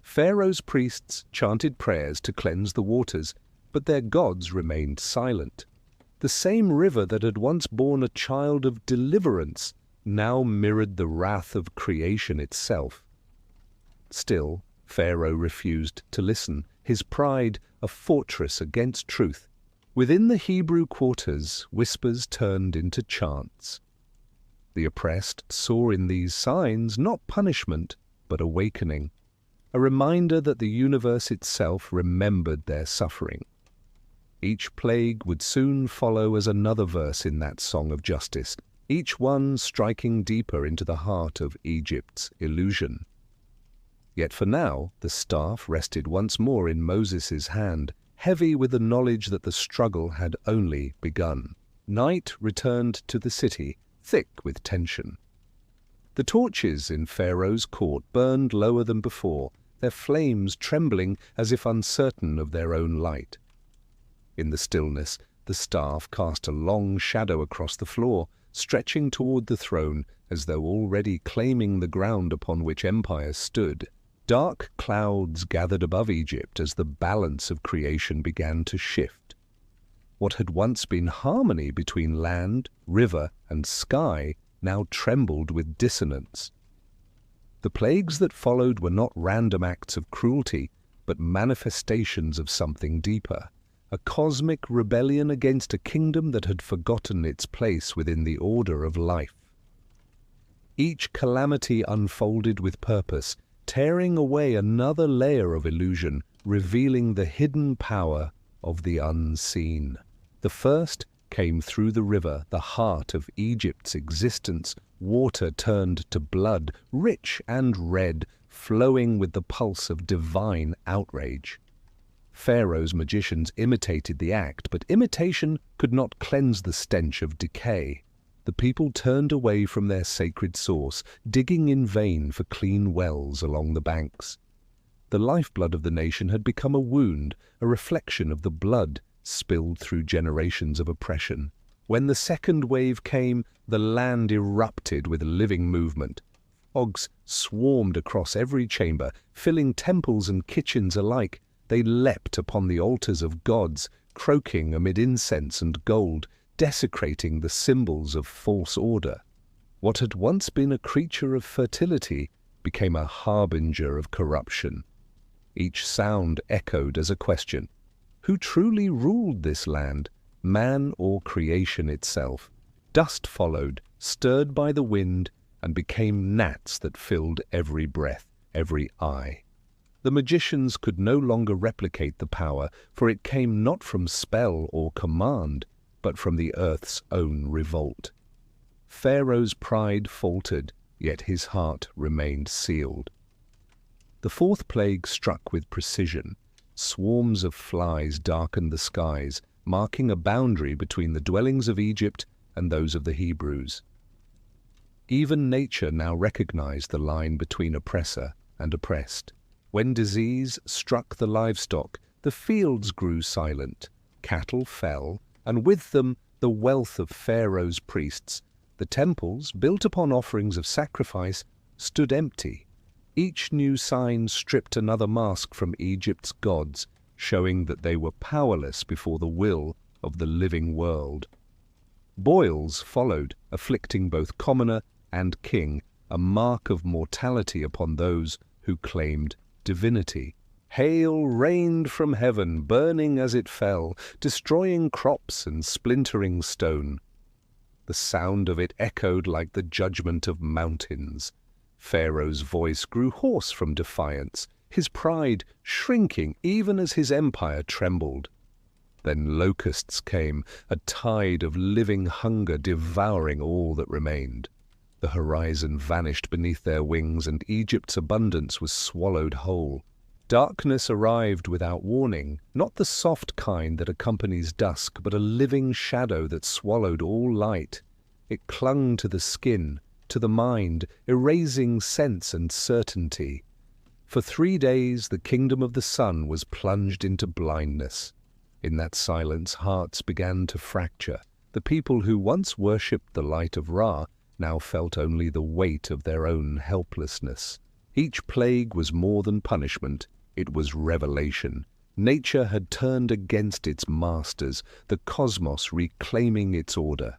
Pharaoh's priests chanted prayers to cleanse the waters, but their gods remained silent. The same river that had once borne a child of deliverance now mirrored the wrath of creation itself. Still, Pharaoh refused to listen, his pride a fortress against truth. Within the Hebrew quarters, whispers turned into chants. The oppressed saw in these signs not punishment, but awakening, a reminder that the universe itself remembered their suffering. Each plague would soon follow as another verse in that song of justice, each one striking deeper into the heart of Egypt's illusion. Yet for now, the staff rested once more in Moses' hand, heavy with the knowledge that the struggle had only begun. Night returned to the city, thick with tension. The torches in Pharaoh's court burned lower than before, their flames trembling as if uncertain of their own light. In the stillness, the staff cast a long shadow across the floor, stretching toward the throne as though already claiming the ground upon which empires stood. Dark clouds gathered above Egypt as the balance of creation began to shift. What had once been harmony between land, river, and sky now trembled with dissonance. The plagues that followed were not random acts of cruelty, but manifestations of something deeper, a cosmic rebellion against a kingdom that had forgotten its place within the order of life. Each calamity unfolded with purpose, tearing away another layer of illusion, revealing the hidden power of the unseen. The first came through the river, the heart of Egypt's existence. Water turned to blood, rich and red, flowing with the pulse of divine outrage. Pharaoh's magicians imitated the act, but imitation could not cleanse the stench of decay. The people turned away from their sacred source, digging in vain for clean wells along the banks. The lifeblood of the nation had become a wound, a reflection of the blood spilled through generations of oppression. When the second wave came, the land erupted with living movement. Frogs swarmed across every chamber, filling temples and kitchens alike. They leapt upon the altars of gods, croaking amid incense and gold, desecrating the symbols of false order. What had once been a creature of fertility became a harbinger of corruption. Each sound echoed as a question. Who truly ruled this land, man or creation itself? Dust followed, stirred by the wind, and became gnats that filled every breath, every eye. The magicians could no longer replicate the power, for it came not from spell or command, but from the earth's own revolt. Pharaoh's pride faltered, yet his heart remained sealed. The fourth plague struck with precision. Swarms of flies darkened the skies, marking a boundary between the dwellings of Egypt and those of the Hebrews. Even nature now recognized the line between oppressor and oppressed. When disease struck the livestock, the fields grew silent, cattle fell, and with them the wealth of Pharaoh's priests. The temples, built upon offerings of sacrifice, stood empty. Each new sign stripped another mask from Egypt's gods, showing that they were powerless before the will of the living world. Boils followed, afflicting both commoner and king, a mark of mortality upon those who claimed divinity. Hail rained from heaven, burning as it fell, destroying crops and splintering stone. The sound of it echoed like the judgment of mountains. Pharaoh's voice grew hoarse from defiance, his pride shrinking even as his empire trembled. Then locusts came, a tide of living hunger devouring all that remained. The horizon vanished beneath their wings, and Egypt's abundance was swallowed whole. Darkness arrived without warning, not the soft kind that accompanies dusk, but a living shadow that swallowed all light. It clung to the skin, to the mind, erasing sense and certainty. For 3 days the kingdom of the sun was plunged into blindness. In that silence hearts began to fracture. The people who once worshipped the light of Ra now felt only the weight of their own helplessness. Each plague was more than punishment, it was revelation. Nature had turned against its masters, the cosmos reclaiming its order.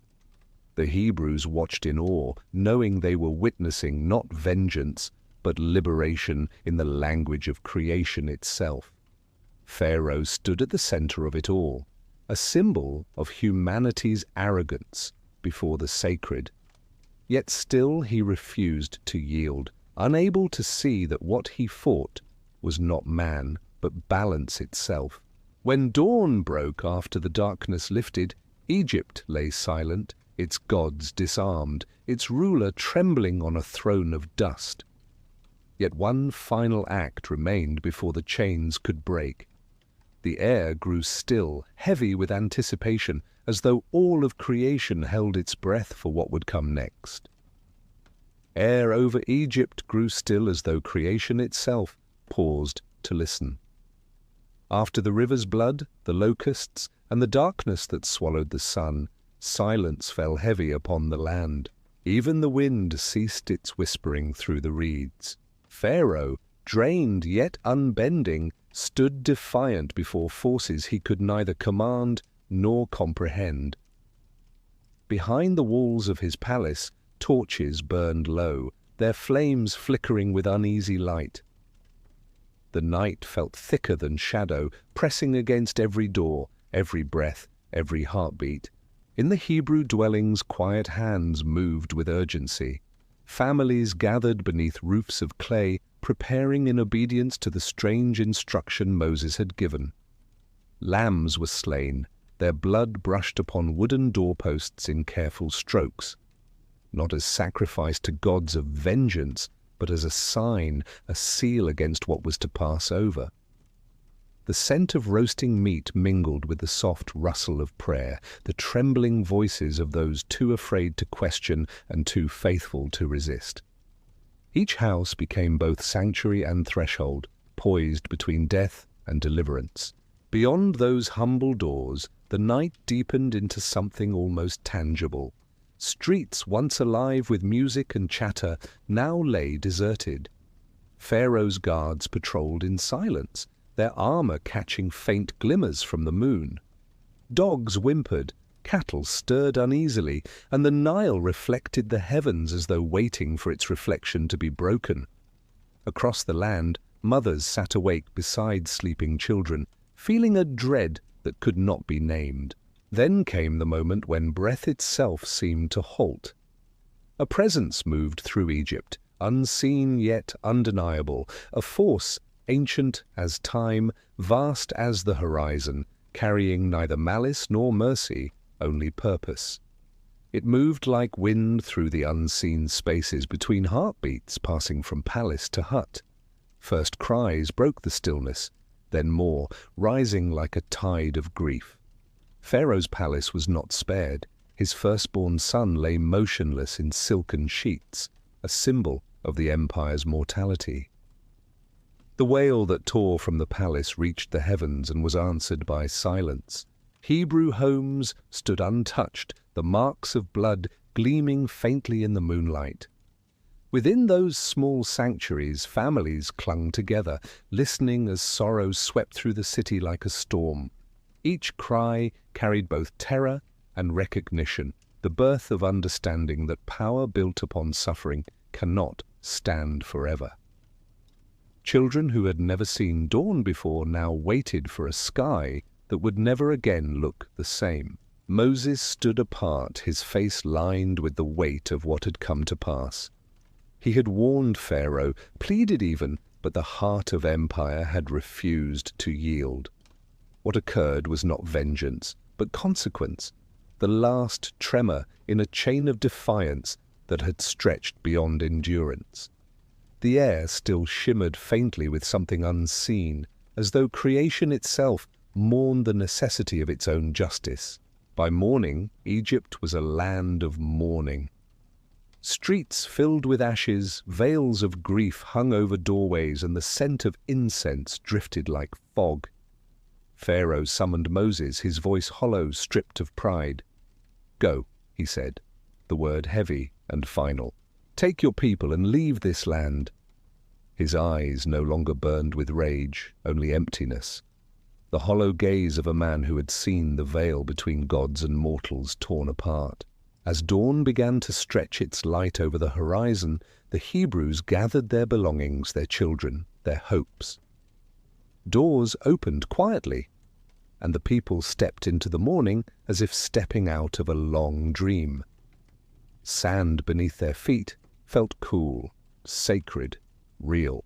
The Hebrews watched in awe, knowing they were witnessing not vengeance, but liberation in the language of creation itself. Pharaoh stood at the center of it all, a symbol of humanity's arrogance before the sacred. Yet still he refused to yield, unable to see that what he fought was not man, but balance itself. When dawn broke after the darkness lifted, Egypt lay silent, its gods disarmed, its ruler trembling on a throne of dust. Yet one final act remained before the chains could break. The air grew still, heavy with anticipation, as though all of creation held its breath for what would come next. Air over Egypt grew still as though creation itself paused to listen. After the river's blood, the locusts, and the darkness that swallowed the sun, silence fell heavy upon the land. Even the wind ceased its whispering through the reeds. Pharaoh, drained yet unbending, stood defiant before forces he could neither command nor comprehend. Behind the walls of his palace, torches burned low, their flames flickering with uneasy light. The night felt thicker than shadow, pressing against every door, every breath, every heartbeat. In the Hebrew dwellings, quiet hands moved with urgency. Families gathered beneath roofs of clay, preparing in obedience to the strange instruction Moses had given. Lambs were slain, their blood brushed upon wooden doorposts in careful strokes, not as sacrifice to gods of vengeance, but as a sign, a seal against what was to pass over. The scent of roasting meat mingled with the soft rustle of prayer, the trembling voices of those too afraid to question and too faithful to resist. Each house became both sanctuary and threshold, poised between death and deliverance. Beyond those humble doors, the night deepened into something almost tangible. Streets once alive with music and chatter now lay deserted. Pharaoh's guards patrolled in silence, their armor catching faint glimmers from the moon. Dogs whimpered, Cattle stirred uneasily, and the Nile reflected the heavens as though waiting for its reflection to be broken. Across the land, mothers sat awake beside sleeping children, feeling a dread that could not be named. Then came the moment when breath itself seemed to halt. A presence moved through Egypt, unseen yet undeniable, a force ancient as time, vast as the horizon, carrying neither malice nor mercy, only purpose. It moved like wind through the unseen spaces between heartbeats passing from palace to hut. First cries broke the stillness, then more, rising like a tide of grief. Pharaoh's palace was not spared. His firstborn son lay motionless in silken sheets, a symbol of the empire's mortality. The wail that tore from the palace reached the heavens and was answered by silence. Hebrew homes stood untouched, the marks of blood gleaming faintly in the moonlight. Within those small sanctuaries, families clung together, listening as sorrow swept through the city like a storm. Each cry carried both terror and recognition, the birth of understanding that power built upon suffering cannot stand forever. Children who had never seen dawn before now waited for a sky that would never again look the same. Moses stood apart, his face lined with the weight of what had come to pass. He had warned Pharaoh, pleaded even, but the heart of empire had refused to yield. What occurred was not vengeance, but consequence, the last tremor in a chain of defiance that had stretched beyond endurance. The air still shimmered faintly with something unseen, as though creation itself mourned the necessity of its own justice. By morning, Egypt was a land of mourning. Streets filled with ashes, veils of grief hung over doorways, and the scent of incense drifted like fog. Pharaoh summoned Moses, his voice hollow, stripped of pride. "Go," he said, the word heavy and final. "Take your people and leave this land." His eyes no longer burned with rage, only emptiness. The hollow gaze of a man who had seen the veil between gods and mortals torn apart. As dawn began to stretch its light over the horizon, the Hebrews gathered their belongings, their children, their hopes. Doors opened quietly, and the people stepped into the morning as if stepping out of a long dream. Sand beneath their feet felt cool, sacred, real.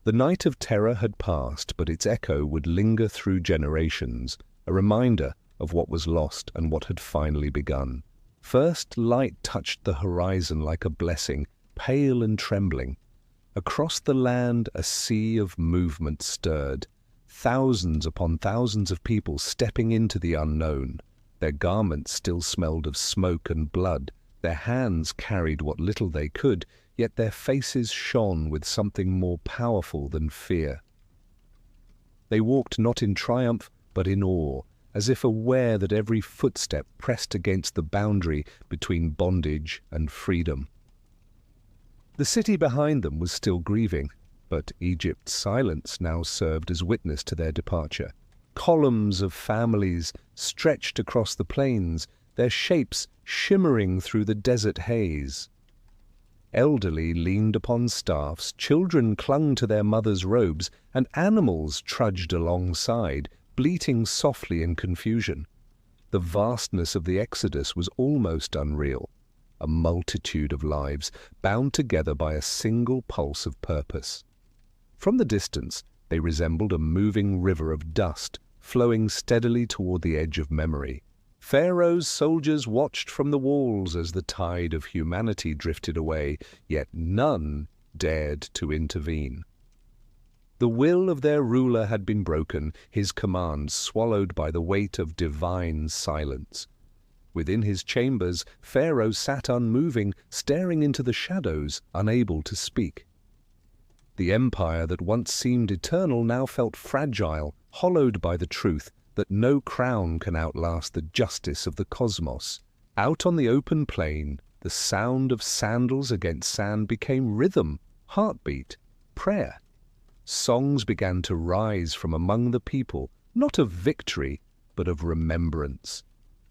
The night of terror had passed, but its echo would linger through generations, a reminder of what was lost and what had finally begun. First light touched the horizon like a blessing, pale and trembling. Across the land a sea of movement stirred, thousands upon thousands of people stepping into the unknown. Their garments still smelled of smoke and blood, their hands carried what little they could, yet their faces shone with something more powerful than fear. They walked not in triumph, but in awe, as if aware that every footstep pressed against the boundary between bondage and freedom. The city behind them was still grieving, but Egypt's silence now served as witness to their departure. Columns of families stretched across the plains, their shapes shimmering through the desert haze. Elderly leaned upon staffs, children clung to their mothers' robes, and animals trudged alongside, bleating softly in confusion. The vastness of the exodus was almost unreal, a multitude of lives bound together by a single pulse of purpose. From the distance, they resembled a moving river of dust, flowing steadily toward the edge of memory. Pharaoh's soldiers watched from the walls as the tide of humanity drifted away, yet none dared to intervene. The will of their ruler had been broken, his commands swallowed by the weight of divine silence. Within his chambers, Pharaoh sat unmoving, staring into the shadows, unable to speak. The empire that once seemed eternal now felt fragile, hollowed by the truth that no crown can outlast the justice of the cosmos. Out on the open plain, the sound of sandals against sand became rhythm, heartbeat, prayer. Songs began to rise from among the people, not of victory, but of remembrance.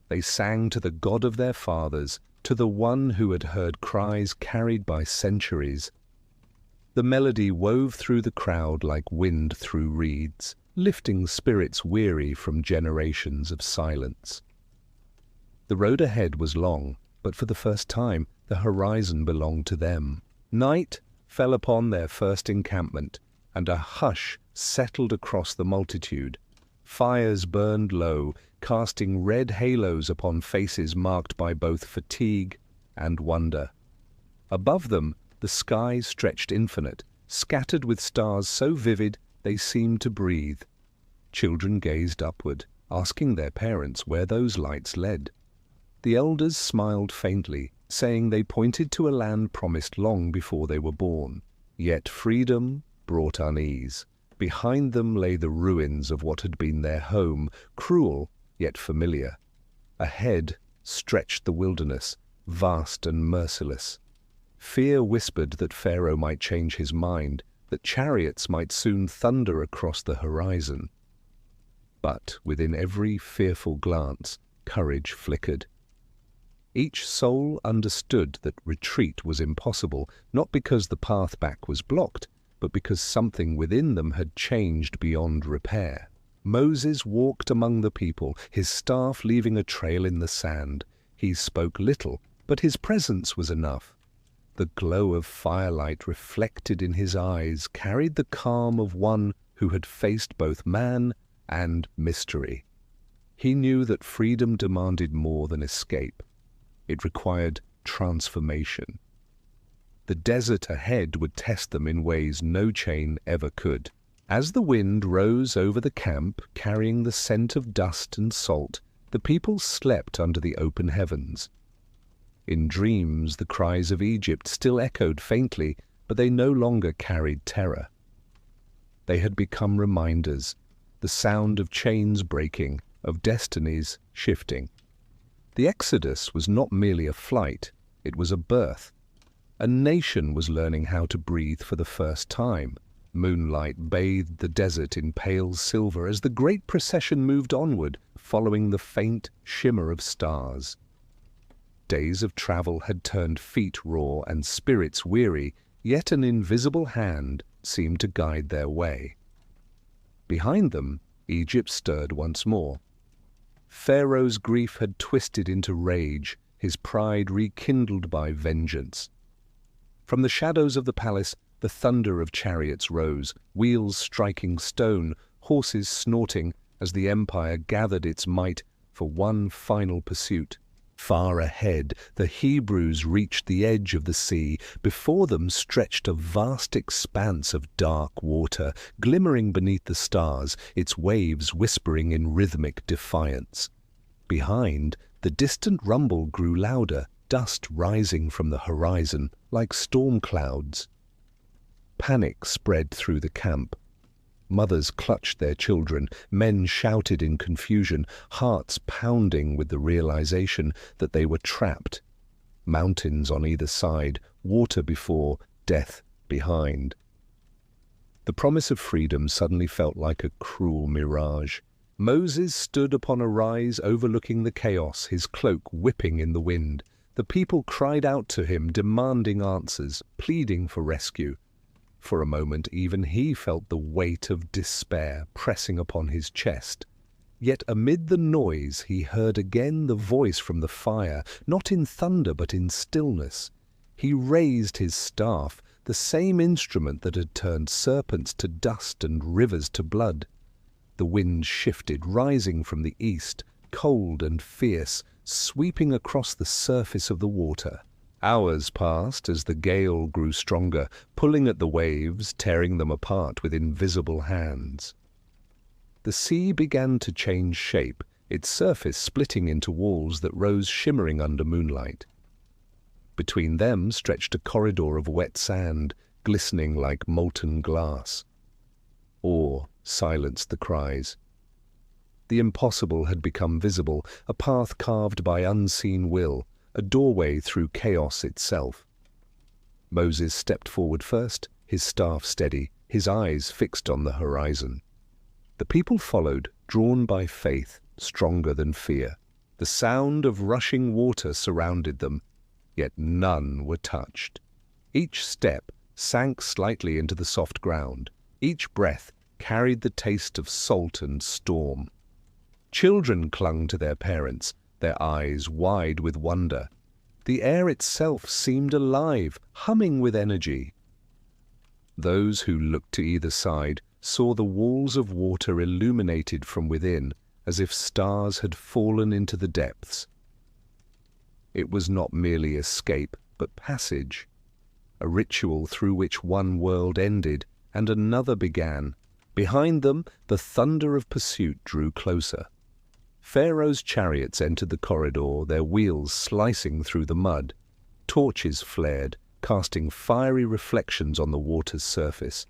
They sang to the God of their fathers, to the one who had heard cries carried by centuries. The melody wove through the crowd like wind through reeds, lifting spirits weary from generations of silence. The road ahead was long, but for the first time the horizon belonged to them. Night fell upon their first encampment, and a hush settled across the multitude. Fires burned low, casting red halos upon faces marked by both fatigue and wonder. Above them, the sky stretched infinite, scattered with stars so vivid they seemed to breathe. Children gazed upward, asking their parents where those lights led. The elders smiled faintly, saying they pointed to a land promised long before they were born. Yet freedom brought unease. Behind them lay the ruins of what had been their home, cruel yet familiar. Ahead stretched the wilderness, vast and merciless. Fear whispered that Pharaoh might change his mind, that chariots might soon thunder across the horizon. But within every fearful glance, courage flickered. Each soul understood that retreat was impossible, not because the path back was blocked, but because something within them had changed beyond repair. Moses walked among the people, his staff leaving a trail in the sand. He spoke little, but his presence was enough. The glow of firelight reflected in his eyes carried the calm of one who had faced both man and mystery. He knew that freedom demanded more than escape. It required transformation. The desert ahead would test them in ways no chain ever could. As the wind rose over the camp, carrying the scent of dust and salt, the people slept under the open heavens. In dreams, the cries of Egypt still echoed faintly, but they no longer carried terror. They had become reminders, the sound of chains breaking, of destinies shifting. The Exodus was not merely a flight, it was a birth. A nation was learning how to breathe for the first time. Moonlight bathed the desert in pale silver as the great procession moved onward, following the faint shimmer of stars. Days of travel had turned feet raw and spirits weary, yet an invisible hand seemed to guide their way. Behind them, Egypt stirred once more. Pharaoh's grief had twisted into rage, his pride rekindled by vengeance. From the shadows of the palace, the thunder of chariots rose, wheels striking stone, horses snorting as the empire gathered its might for one final pursuit. Far ahead, the Hebrews reached the edge of the sea. Before them stretched a vast expanse of dark water, glimmering beneath the stars, its waves whispering in rhythmic defiance. Behind, the distant rumble grew louder, dust rising from the horizon like storm clouds. Panic spread through the camp. Mothers clutched their children, men shouted in confusion, hearts pounding with the realization that they were trapped. Mountains on either side, water before, death behind. The promise of freedom suddenly felt like a cruel mirage. Moses stood upon a rise overlooking the chaos, his cloak whipping in the wind. The people cried out to him, demanding answers, pleading for rescue. For a moment, even he felt the weight of despair pressing upon his chest. Yet amid the noise, he heard again the voice from the fire, not in thunder but in stillness. He raised his staff, the same instrument that had turned serpents to dust and rivers to blood. The wind shifted, rising from the east, cold and fierce, sweeping across the surface of the water. Hours passed as the gale grew stronger, pulling at the waves, tearing them apart with invisible hands. The sea began to change shape, its surface splitting into walls that rose shimmering under moonlight. Between them stretched a corridor of wet sand, glistening like molten glass. Awe silenced the cries. The impossible had become visible, a path carved by unseen will, a doorway through chaos itself. Moses stepped forward first, his staff steady, his eyes fixed on the horizon. The people followed, drawn by faith, stronger than fear. The sound of rushing water surrounded them, yet none were touched. Each step sank slightly into the soft ground. Each breath carried the taste of salt and storm. Children clung to their parents, their eyes wide with wonder. The air itself seemed alive, humming with energy. Those who looked to either side saw the walls of water illuminated from within, as if stars had fallen into the depths. It was not merely escape, but passage, a ritual through which one world ended and another began. Behind them, the thunder of pursuit drew closer. Pharaoh's chariots entered the corridor, their wheels slicing through the mud. Torches flared, casting fiery reflections on the water's surface.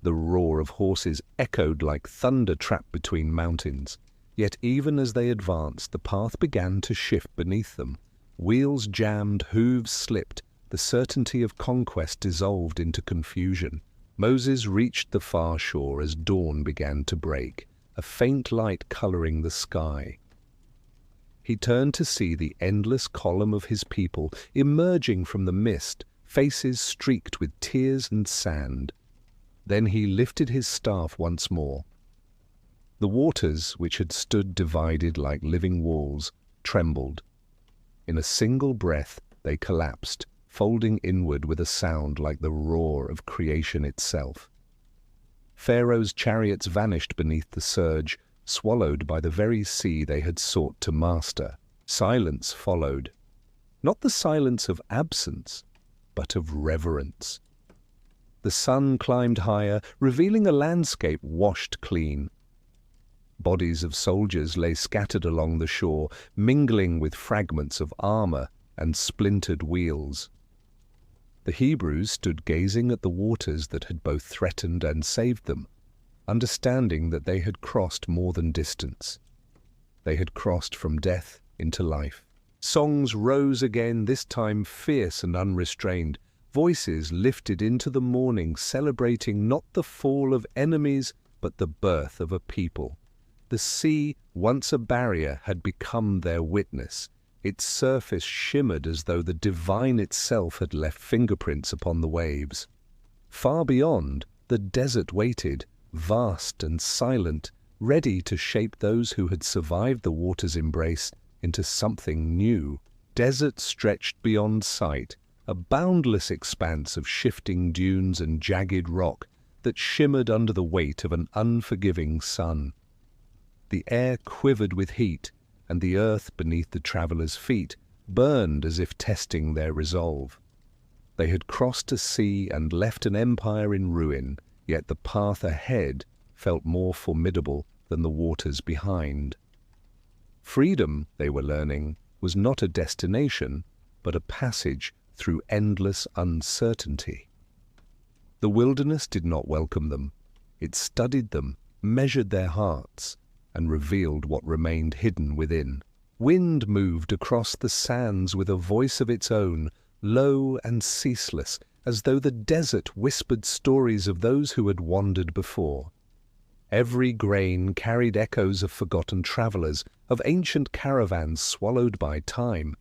The roar of horses echoed like thunder trapped between mountains. Yet even as they advanced, the path began to shift beneath them. Wheels jammed, hooves slipped, the certainty of conquest dissolved into confusion. Moses reached the far shore as dawn began to break, a faint light coloring the sky. He turned to see the endless column of his people emerging from the mist, faces streaked with tears and sand. Then he lifted his staff once more. The waters, which had stood divided like living walls, trembled. In a single breath they collapsed, folding inward with a sound like the roar of creation itself. Pharaoh's chariots vanished beneath the surge, swallowed by the very sea they had sought to master. Silence followed. Not the silence of absence, but of reverence. The sun climbed higher, revealing a landscape washed clean. Bodies of soldiers lay scattered along the shore, mingling with fragments of armor and splintered wheels. The Hebrews stood gazing at the waters that had both threatened and saved them, understanding that they had crossed more than distance. They had crossed from death into life. Songs rose again, this time fierce and unrestrained. Voices lifted into the morning, celebrating not the fall of enemies, but the birth of a people. The sea, once a barrier, had become their witness. Its surface shimmered as though the divine itself had left fingerprints upon the waves. Far beyond, the desert waited, vast and silent, ready to shape those who had survived the water's embrace into something new. Desert stretched beyond sight, a boundless expanse of shifting dunes and jagged rock that shimmered under the weight of an unforgiving sun. The air quivered with heat, and the earth beneath the travelers' feet burned as if testing their resolve. They had crossed a sea and left an empire in ruin, yet the path ahead felt more formidable than the waters behind. Freedom, they were learning, was not a destination, but a passage through endless uncertainty. The wilderness did not welcome them. It studied them, measured their hearts, and revealed what remained hidden within. Wind moved across the sands with a voice of its own, low and ceaseless, as though the desert whispered stories of those who had wandered before. Every grain carried echoes of forgotten travelers, of ancient caravans swallowed by time.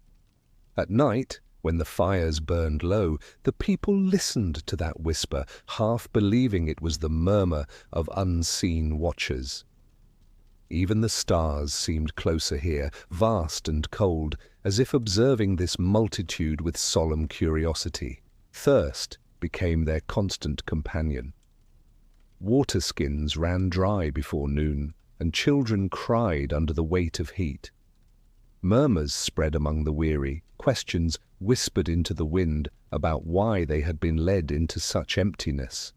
At night, when the fires burned low, the people listened to that whisper, half believing it was the murmur of unseen watchers. Even the stars seemed closer here, vast and cold, as if observing this multitude with solemn curiosity. Thirst became their constant companion. Water skins ran dry before noon, and children cried under the weight of heat. Murmurs spread among the weary, questions whispered into the wind about why they had been led into such emptiness.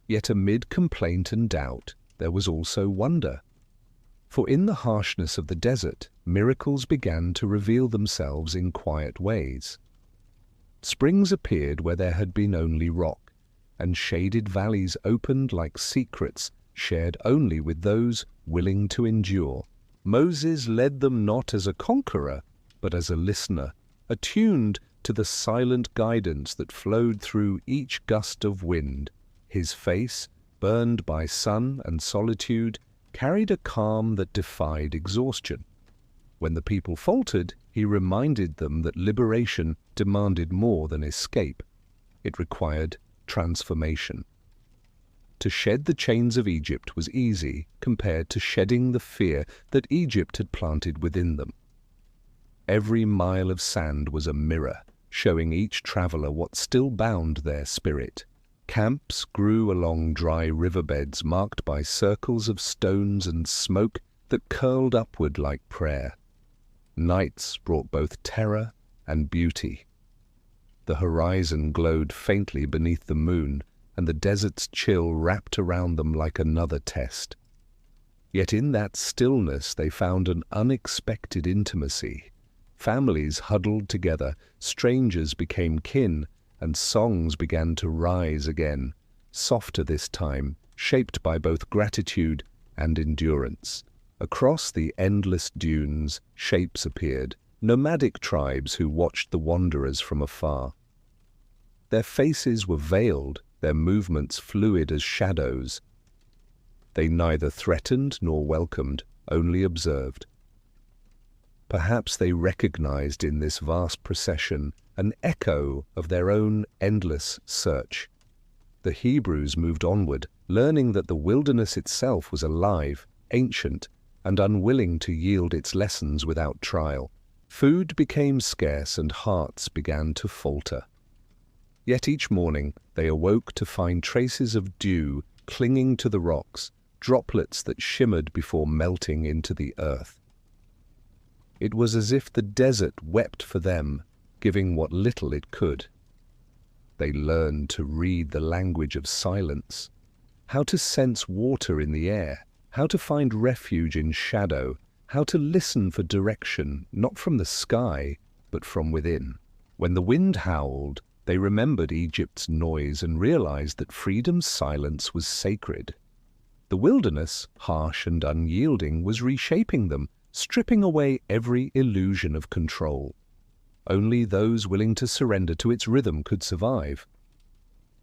Yet amid complaint and doubt, there was also wonder. For in the harshness of the desert, miracles began to reveal themselves in quiet ways. Springs appeared where there had been only rock, and shaded valleys opened like secrets shared only with those willing to endure. Moses led them not as a conqueror, but as a listener, attuned to the silent guidance that flowed through each gust of wind. His face, burned by sun and solitude, carried a calm that defied exhaustion. When the people faltered, he reminded them that liberation demanded more than escape. It required transformation. To shed the chains of Egypt was easy compared to shedding the fear that Egypt had planted within them. Every mile of sand was a mirror, showing each traveler what still bound their spirit. Camps grew along dry riverbeds marked by circles of stones and smoke that curled upward like prayer. Nights brought both terror and beauty. The horizon glowed faintly beneath the moon, and the desert's chill wrapped around them like another test. Yet in that stillness they found an unexpected intimacy. Families huddled together, strangers became kin, and songs began to rise again, softer this time, shaped by both gratitude and endurance. Across the endless dunes, shapes appeared, nomadic tribes who watched the wanderers from afar. Their faces were veiled, their movements fluid as shadows. They neither threatened nor welcomed, only observed. Perhaps they recognized in this vast procession an echo of their own endless search. The Hebrews moved onward, learning that the wilderness itself was alive, ancient, and unwilling to yield its lessons without trial. Food became scarce and hearts began to falter. Yet each morning they awoke to find traces of dew clinging to the rocks, droplets that shimmered before melting into the earth. It was as if the desert wept for them, giving what little it could. They learned to read the language of silence, how to sense water in the air, how to find refuge in shadow, how to listen for direction, not from the sky, but from within. When the wind howled, they remembered Egypt's noise and realized that freedom's silence was sacred. The wilderness, harsh and unyielding, was reshaping them, stripping away every illusion of control. Only those willing to surrender to its rhythm could survive.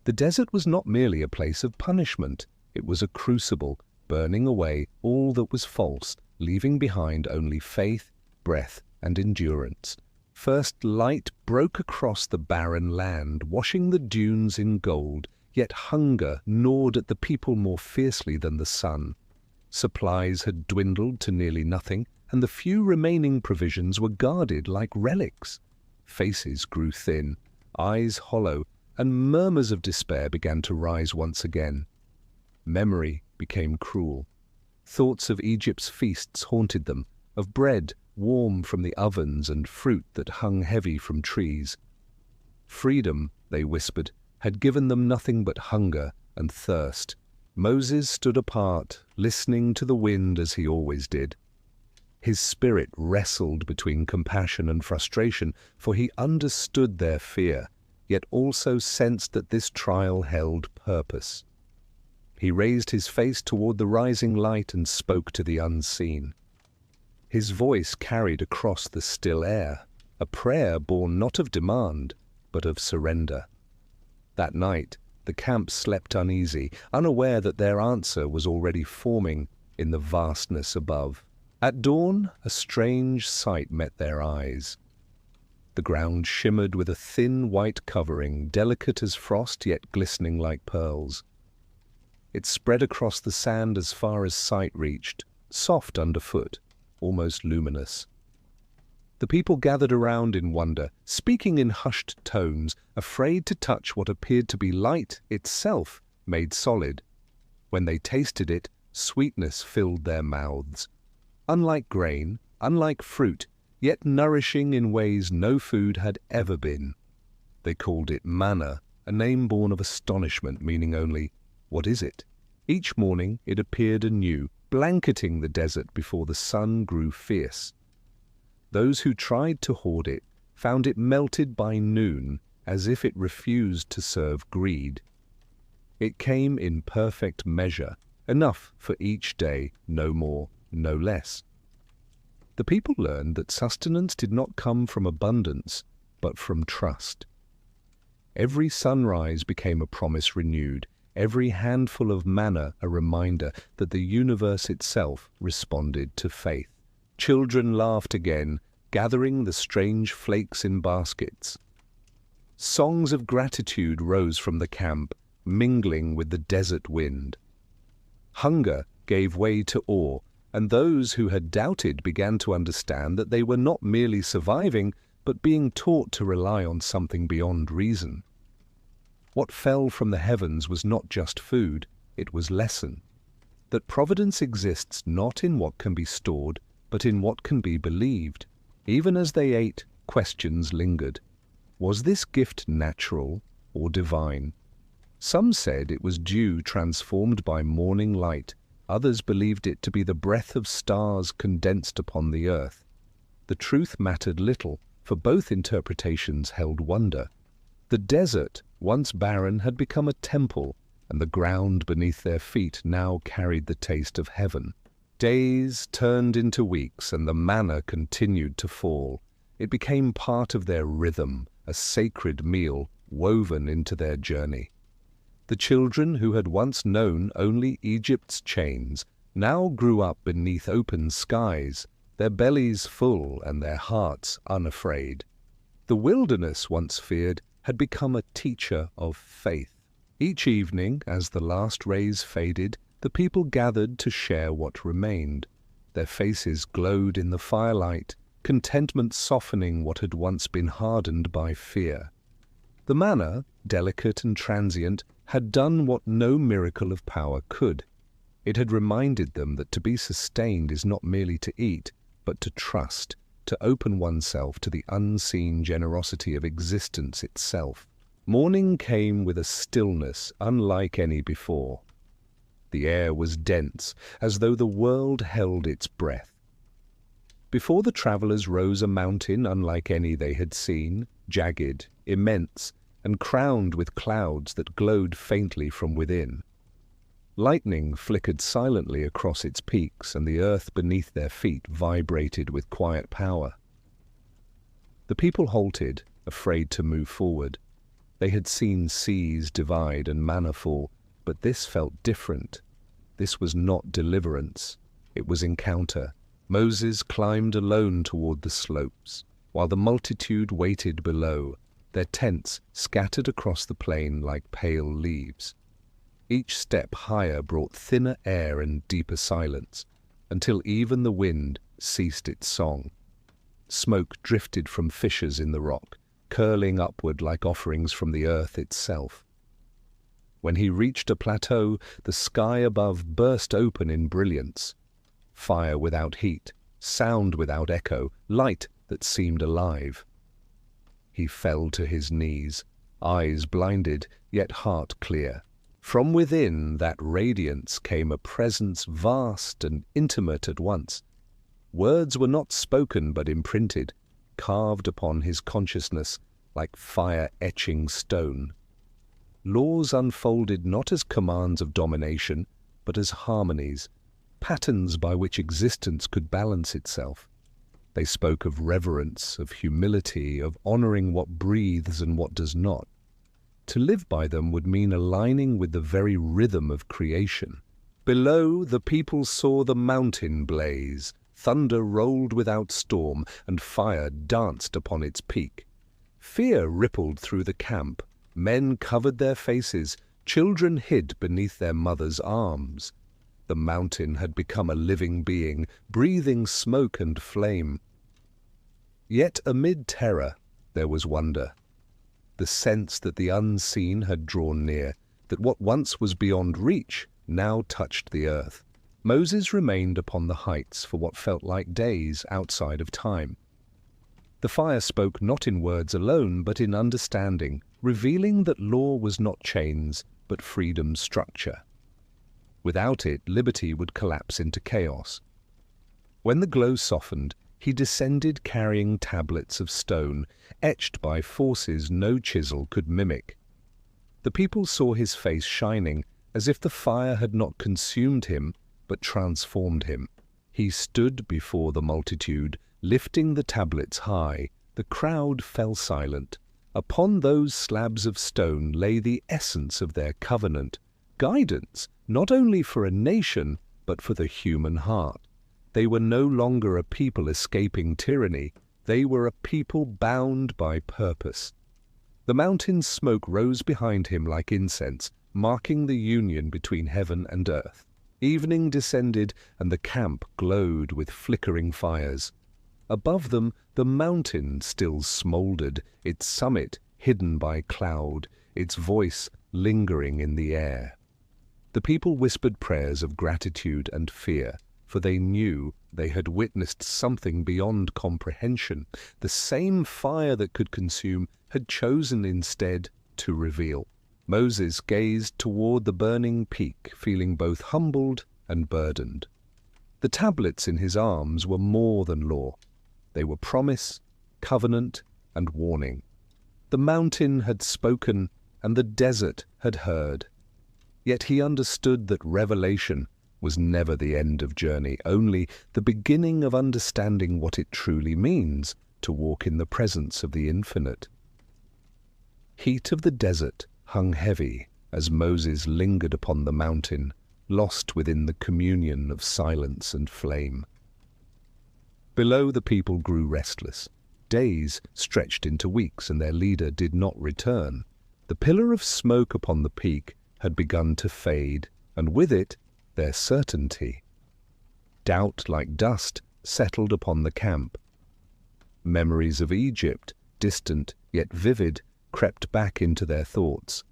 The desert was not merely a place of punishment, it was a crucible, burning away all that was false, leaving behind only faith, breath, and endurance. First light broke across the barren land, washing the dunes in gold, yet hunger gnawed at the people more fiercely than the sun. Supplies had dwindled to nearly nothing, and the few remaining provisions were guarded like relics. Faces grew thin, eyes hollow, and murmurs of despair began to rise once again. Memory became cruel. Thoughts of Egypt's feasts haunted them, of bread warm from the ovens and fruit that hung heavy from trees. Freedom, they whispered, had given them nothing but hunger and thirst. Moses stood apart, listening to the wind as he always did. His spirit wrestled between compassion and frustration, for he understood their fear, yet also sensed that this trial held purpose. He raised his face toward the rising light and spoke to the unseen. His voice carried across the still air, a prayer born not of demand, but of surrender. That night, the camp slept uneasy, unaware that their answer was already forming in the vastness above. At dawn, a strange sight met their eyes. The ground shimmered with a thin white covering, delicate as frost yet glistening like pearls. It spread across the sand as far as sight reached, soft underfoot, almost luminous. The people gathered around in wonder, speaking in hushed tones, afraid to touch what appeared to be light itself made solid. When they tasted it, sweetness filled their mouths. Unlike grain, unlike fruit, yet nourishing in ways no food had ever been. They called it manna, a name born of astonishment, meaning only, "What is it?" Each morning it appeared anew, blanketing the desert before the sun grew fierce. Those who tried to hoard it found it melted by noon, as if it refused to serve greed. It came in perfect measure, enough for each day, no more, no less. The people learned that sustenance did not come from abundance, but from trust. Every sunrise became a promise renewed, every handful of manna a reminder that the universe itself responded to faith. Children laughed again, gathering the strange flakes in baskets. Songs of gratitude rose from the camp, mingling with the desert wind. Hunger gave way to awe, and those who had doubted began to understand that they were not merely surviving, but being taught to rely on something beyond reason. What fell from the heavens was not just food, it was lesson. That providence exists not in what can be stored, but in what can be believed. Even as they ate, questions lingered. Was this gift natural or divine? Some said it was dew transformed by morning light. Others believed it to be the breath of stars condensed upon the earth. The truth mattered little, for both interpretations held wonder. The desert, once barren, had become a temple, and the ground beneath their feet now carried the taste of heaven. Days turned into weeks, and the manna continued to fall. It became part of their rhythm, a sacred meal woven into their journey. The children who had once known only Egypt's chains now grew up beneath open skies, their bellies full and their hearts unafraid. The wilderness, once feared, had become a teacher of faith. Each evening, as the last rays faded, the people gathered to share what remained. Their faces glowed in the firelight, contentment softening what had once been hardened by fear. The manna, delicate and transient, had done what no miracle of power could. It had reminded them that to be sustained is not merely to eat, but to trust, to open oneself to the unseen generosity of existence itself. Morning came with a stillness unlike any before. The air was dense, as though the world held its breath. Before the travelers rose a mountain unlike any they had seen, jagged, immense, and crowned with clouds that glowed faintly from within. Lightning flickered silently across its peaks, and the earth beneath their feet vibrated with quiet power. The people halted, afraid to move forward. They had seen seas divide and manna fall, but this felt different. This was not deliverance. It was encounter. Moses climbed alone toward the slopes, while the multitude waited below, their tents scattered across the plain like pale leaves. Each step higher brought thinner air and deeper silence, until even the wind ceased its song. Smoke drifted from fissures in the rock, curling upward like offerings from the earth itself. When he reached a plateau, the sky above burst open in brilliance. Fire without heat, sound without echo, light that seemed alive. He fell to his knees, eyes blinded, yet heart clear. From within that radiance came a presence vast and intimate at once. Words were not spoken but imprinted, carved upon his consciousness like fire etching stone. Laws unfolded not as commands of domination, but as harmonies, patterns by which existence could balance itself. They spoke of reverence, of humility, of honoring what breathes and what does not. To live by them would mean aligning with the very rhythm of creation. Below, the people saw the mountain blaze. Thunder rolled without storm, and fire danced upon its peak. Fear rippled through the camp. Men covered their faces. Children hid beneath their mothers' arms. The mountain had become a living being, breathing smoke and flame. Yet amid terror, there was wonder. The sense that the unseen had drawn near, that what once was beyond reach now touched the earth. Moses remained upon the heights for what felt like days outside of time. The fire spoke not in words alone, but in understanding, revealing that law was not chains, but freedom's structure. Without it, liberty would collapse into chaos. When the glow softened, he descended carrying tablets of stone, etched by forces no chisel could mimic. The people saw his face shining, as if the fire had not consumed him, but transformed him. He stood before the multitude, lifting the tablets high. The crowd fell silent. Upon those slabs of stone lay the essence of their covenant, guidance not only for a nation, but for the human heart. They were no longer a people escaping tyranny. They were a people bound by purpose. The mountain's smoke rose behind him like incense, marking the union between heaven and earth. Evening descended, and the camp glowed with flickering fires. Above them, the mountain still smouldered, its summit hidden by cloud, its voice lingering in the air. The people whispered prayers of gratitude and fear, for they knew they had witnessed something beyond comprehension. The same fire that could consume had chosen instead to reveal. Moses gazed toward the burning peak, feeling both humbled and burdened. The tablets in his arms were more than law. They were promise, covenant, and warning. The mountain had spoken, and the desert had heard. Yet he understood that revelation was never the end of journey, only the beginning of understanding what it truly means to walk in the presence of the infinite. Heat of the desert hung heavy as Moses lingered upon the mountain, lost within the communion of silence and flame. Below, the people grew restless. Days stretched into weeks, and their leader did not return. The pillar of smoke upon the peak had begun to fade, and with it, their certainty. Doubt like dust settled upon the camp. Memories of Egypt, distant yet vivid, crept back into their thoughts.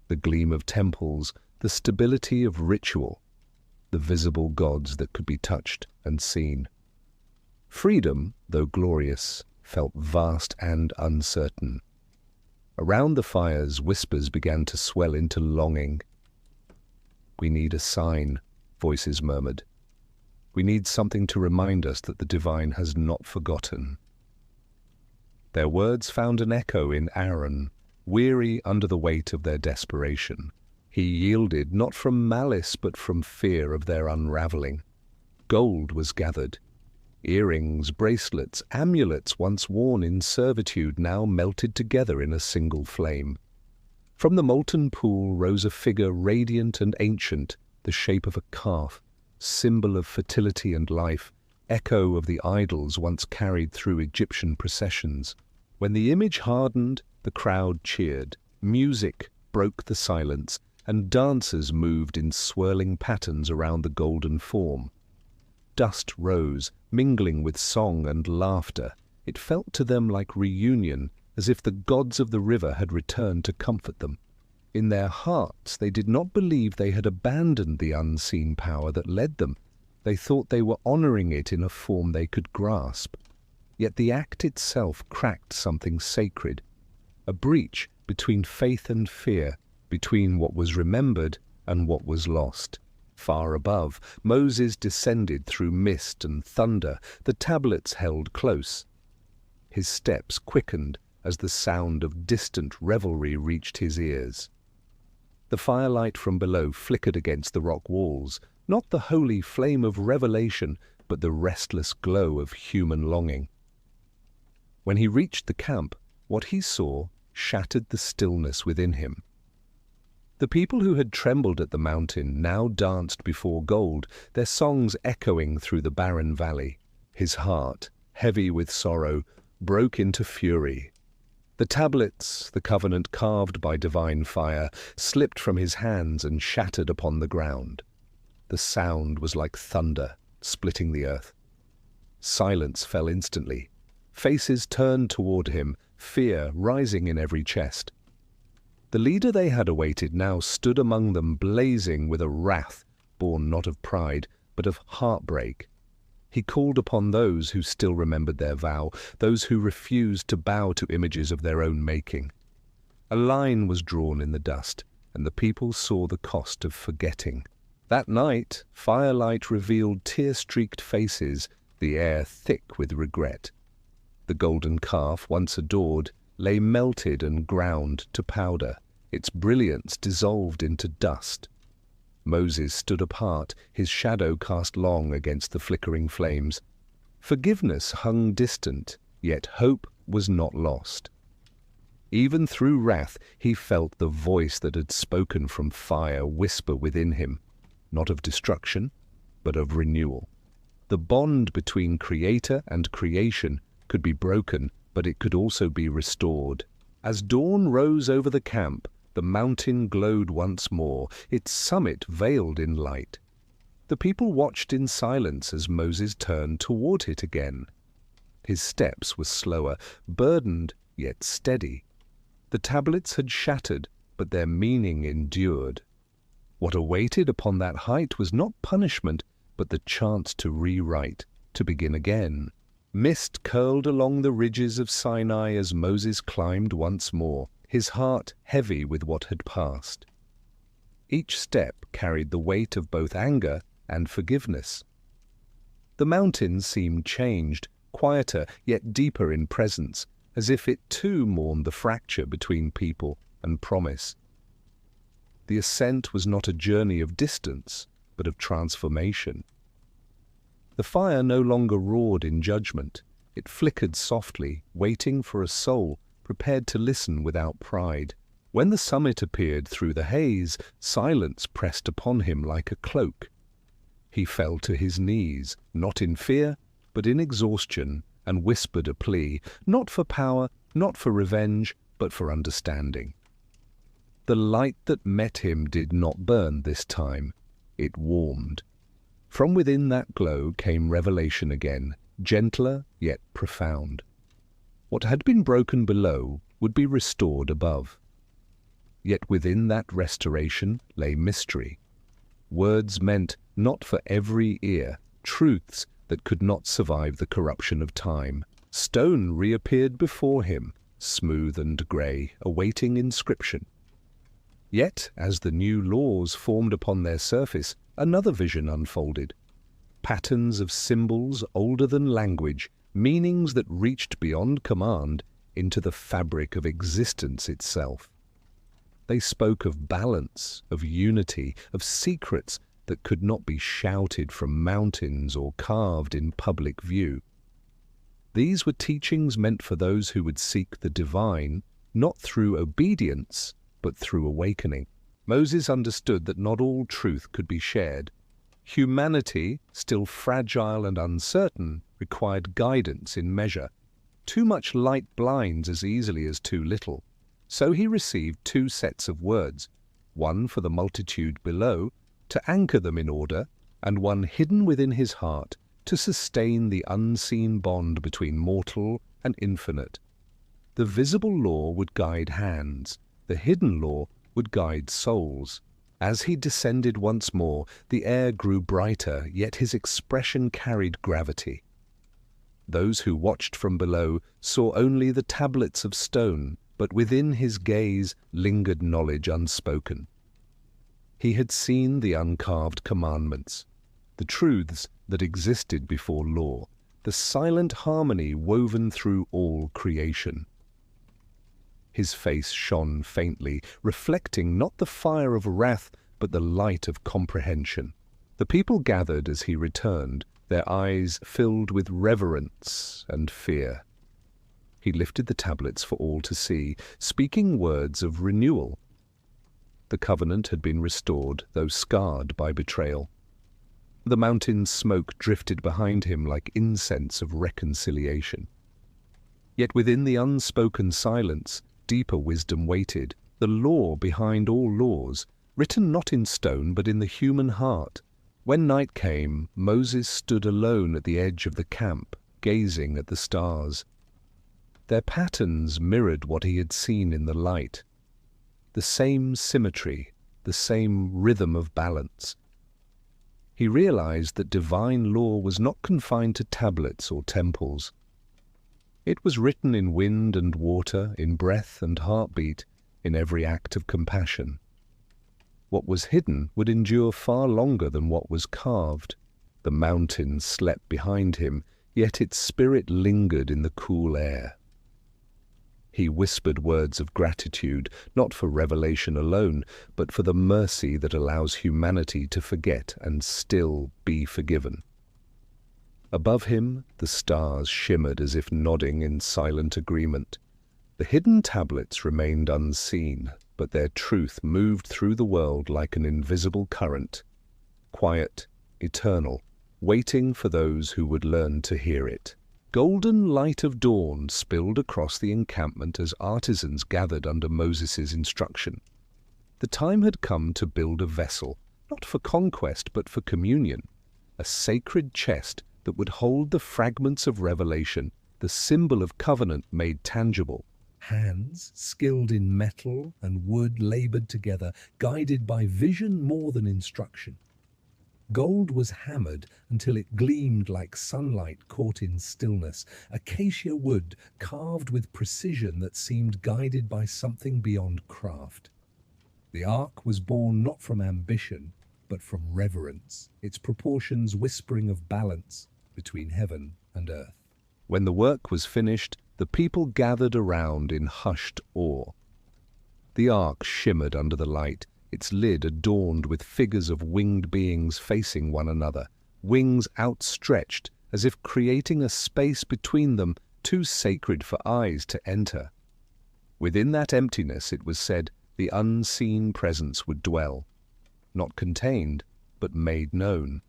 The gleam of temples, the stability of ritual, the visible gods that could be touched and seen. Freedom, though glorious, felt vast and uncertain. Around the fires, whispers began to swell into longing. "We need a sign," voices murmured. "We need something to remind us that the divine has not forgotten." Their words found an echo in Aaron, weary under the weight of their desperation. He yielded not from malice but from fear of their unraveling. Gold was gathered. Earrings, bracelets, amulets once worn in servitude now melted together in a single flame. From the molten pool rose a figure radiant and ancient, the shape of a calf, symbol of fertility and life, echo of the idols once carried through Egyptian processions. When the image hardened, the crowd cheered, music broke the silence, and dancers moved in swirling patterns around the golden form. Dust rose, mingling with song and laughter. It felt to them like reunion, as if the gods of the river had returned to comfort them. In their hearts they did not believe they had abandoned the unseen power that led them. They thought they were honoring it in a form they could grasp. Yet the act itself cracked something sacred, a breach between faith and fear, between what was remembered and what was lost. Far above, Moses descended through mist and thunder, the tablets held close. His steps quickened as the sound of distant revelry reached his ears. The firelight from below flickered against the rock walls, not the holy flame of revelation, but the restless glow of human longing. When he reached the camp, what he saw shattered the stillness within him. The people who had trembled at the mountain now danced before gold, their songs echoing through the barren valley. His heart, heavy with sorrow, broke into fury. The tablets, the covenant carved by divine fire, slipped from his hands and shattered upon the ground. The sound was like thunder, splitting the earth. Silence fell instantly. Faces turned toward him, fear rising in every chest. The leader they had awaited now stood among them, blazing with a wrath born not of pride, but of heartbreak. He called upon those who still remembered their vow, those who refused to bow to images of their own making. A line was drawn in the dust, and the people saw the cost of forgetting. That night, firelight revealed tear-streaked faces, the air thick with regret. The golden calf, once adored, lay melted and ground to powder, its brilliance dissolved into dust. Moses stood apart, his shadow cast long against the flickering flames. Forgiveness hung distant, yet hope was not lost. Even through wrath, he felt the voice that had spoken from fire whisper within him, not of destruction, but of renewal. The bond between creator and creation could be broken, but it could also be restored. As dawn rose over the camp, the mountain glowed once more, its summit veiled in light. The people watched in silence as Moses turned toward it again. His steps were slower, burdened yet steady. The tablets had shattered, but their meaning endured. What awaited upon that height was not punishment, but the chance to rewrite, to begin again. Mist curled along the ridges of Sinai as Moses climbed once more, his heart heavy with what had passed. Each step carried the weight of both anger and forgiveness. The mountain seemed changed, quieter yet deeper in presence, as if it too mourned the fracture between people and promise. The ascent was not a journey of distance, but of transformation. The fire no longer roared in judgment. It flickered softly, waiting for a soul prepared to listen without pride. When the summit appeared through the haze, silence pressed upon him like a cloak. He fell to his knees, not in fear, but in exhaustion, and whispered a plea, not for power, not for revenge, but for understanding. The light that met him did not burn this time. It warmed. From within that glow came revelation again, gentler yet profound. What had been broken below would be restored above. Yet within that restoration lay mystery. Words meant not for every ear, truths that could not survive the corruption of time. Stone reappeared before him, smooth and grey, awaiting inscription. Yet, as the new laws formed upon their surface, another vision unfolded. Patterns of symbols older than language, meanings that reached beyond command into the fabric of existence itself. They spoke of balance, of unity, of secrets that could not be shouted from mountains or carved in public view. These were teachings meant for those who would seek the divine, not through obedience, but through awakening. Moses understood that not all truth could be shared. Humanity, still fragile and uncertain, required guidance in measure. Too much light blinds as easily as too little. So he received two sets of words, one for the multitude below, to anchor them in order, and one hidden within his heart to sustain the unseen bond between mortal and infinite. The visible law would guide hands, the hidden law would guide souls. As he descended once more, the air grew brighter, yet his expression carried gravity. Those who watched from below saw only the tablets of stone, but within his gaze lingered knowledge unspoken. He had seen the uncarved commandments, the truths that existed before law, the silent harmony woven through all creation. His face shone faintly, reflecting not the fire of wrath, but the light of comprehension. The people gathered as he returned, their eyes filled with reverence and fear. He lifted the tablets for all to see, speaking words of renewal. The covenant had been restored, though scarred by betrayal. The mountain smoke drifted behind him like incense of reconciliation. Yet within the unspoken silence, deeper wisdom waited, the law behind all laws, written not in stone but in the human heart. When night came, Moses stood alone at the edge of the camp, gazing at the stars. Their patterns mirrored what he had seen in the light. The same symmetry, the same rhythm of balance. He realized that divine law was not confined to tablets or temples. It was written in wind and water, in breath and heartbeat, in every act of compassion. What was hidden would endure far longer than what was carved. The mountain slept behind him, yet its spirit lingered in the cool air. He whispered words of gratitude, not for revelation alone, but for the mercy that allows humanity to forget and still be forgiven. Above him, the stars shimmered as if nodding in silent agreement. The hidden tablets remained unseen, but their truth moved through the world like an invisible current, quiet, eternal, waiting for those who would learn to hear it. Golden light of dawn spilled across the encampment as artisans gathered under Moses' instruction. The time had come to build a vessel, not for conquest but for communion, a sacred chest that would hold the fragments of revelation, the symbol of covenant made tangible. Hands, skilled in metal and wood, labored together, guided by vision more than instruction. Gold was hammered until it gleamed like sunlight caught in stillness, acacia wood carved with precision that seemed guided by something beyond craft. The ark was born not from ambition, but from reverence, its proportions whispering of balance between heaven and earth. When the work was finished, the people gathered around in hushed awe. The ark shimmered under the light, its lid adorned with figures of winged beings facing one another, wings outstretched as if creating a space between them too sacred for eyes to enter. Within that emptiness, it was said, the unseen presence would dwell, not contained, but made known.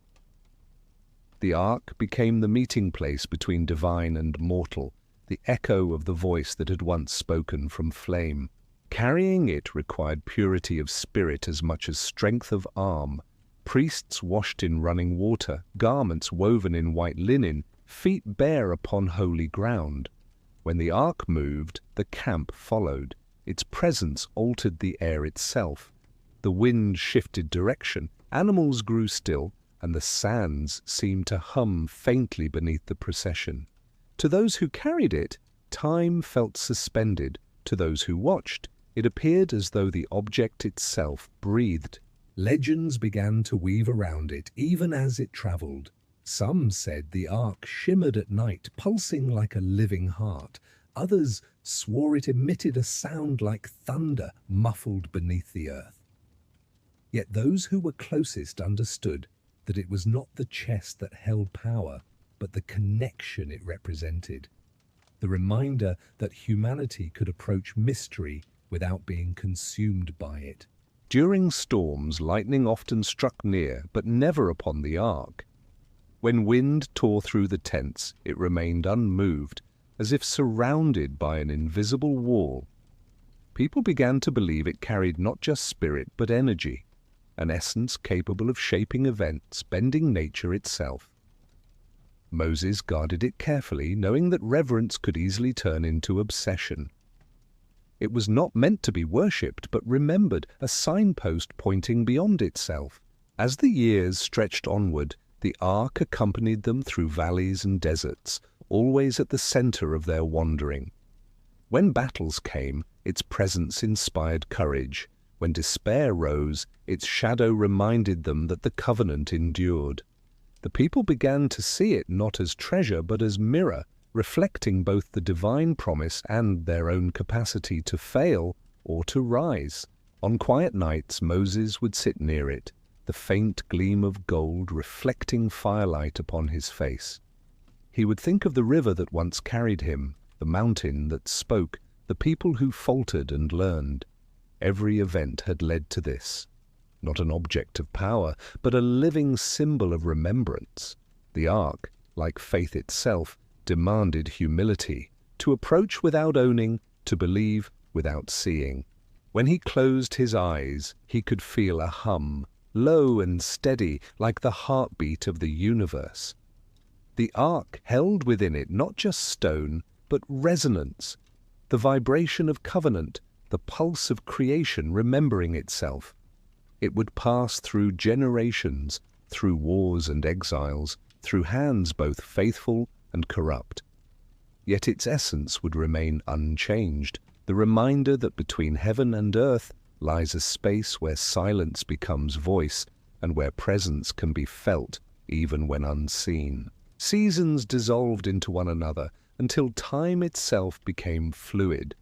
The ark became the meeting place between divine and mortal, the echo of the voice that had once spoken from flame. Carrying it required purity of spirit as much as strength of arm. Priests washed in running water, garments woven in white linen, feet bare upon holy ground. When the ark moved, the camp followed. Its presence altered the air itself. The wind shifted direction, animals grew still, and the sands seemed to hum faintly beneath the procession. To those who carried it, time felt suspended. To those who watched, it appeared as though the object itself breathed. Legends began to weave around it, even as it traveled. Some said the ark shimmered at night, pulsing like a living heart. Others swore it emitted a sound like thunder, muffled beneath the earth. Yet those who were closest understood that it was not the chest that held power, but the connection it represented. The reminder that humanity could approach mystery without being consumed by it. During storms, lightning often struck near, but never upon the ark. When wind tore through the tents, it remained unmoved, as if surrounded by an invisible wall. People began to believe it carried not just spirit but energy, an essence capable of shaping events, bending nature itself. Moses guarded it carefully, knowing that reverence could easily turn into obsession. It was not meant to be worshipped, but remembered, a signpost pointing beyond itself. As the years stretched onward, the ark accompanied them through valleys and deserts, always at the center of their wandering. When battles came, its presence inspired courage. When despair rose, its shadow reminded them that the covenant endured. The people began to see it not as treasure but as mirror, reflecting both the divine promise and their own capacity to fail or to rise. On quiet nights, Moses would sit near it, the faint gleam of gold reflecting firelight upon his face. He would think of the river that once carried him, the mountain that spoke, the people who faltered and learned. Every event had led to this. Not an object of power, but a living symbol of remembrance. The ark, like faith itself, demanded humility, to approach without owning, to believe without seeing. When he closed his eyes, he could feel a hum, low and steady, like the heartbeat of the universe. The ark held within it not just stone, but resonance, the vibration of covenant, the pulse of creation remembering itself. It would pass through generations, through wars and exiles, through hands both faithful and corrupt. Yet its essence would remain unchanged, the reminder that between heaven and earth lies a space where silence becomes voice and where presence can be felt even when unseen. Seasons dissolved into one another until time itself became fluid.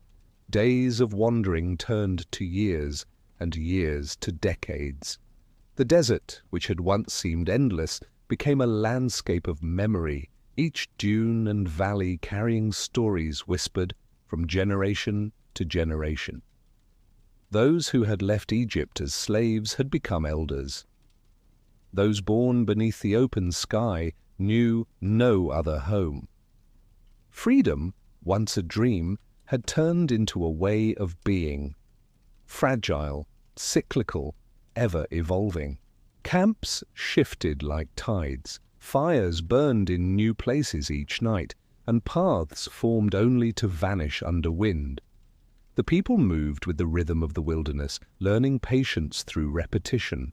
Days of wandering turned to years, and years to decades. The desert, which had once seemed endless, became a landscape of memory, each dune and valley carrying stories whispered from generation to generation. Those who had left Egypt as slaves had become elders. Those born beneath the open sky knew no other home. Freedom, once a dream, had turned into a way of being. Fragile, cyclical, ever-evolving. Camps shifted like tides, fires burned in new places each night, and paths formed only to vanish under wind. The people moved with the rhythm of the wilderness, learning patience through repetition.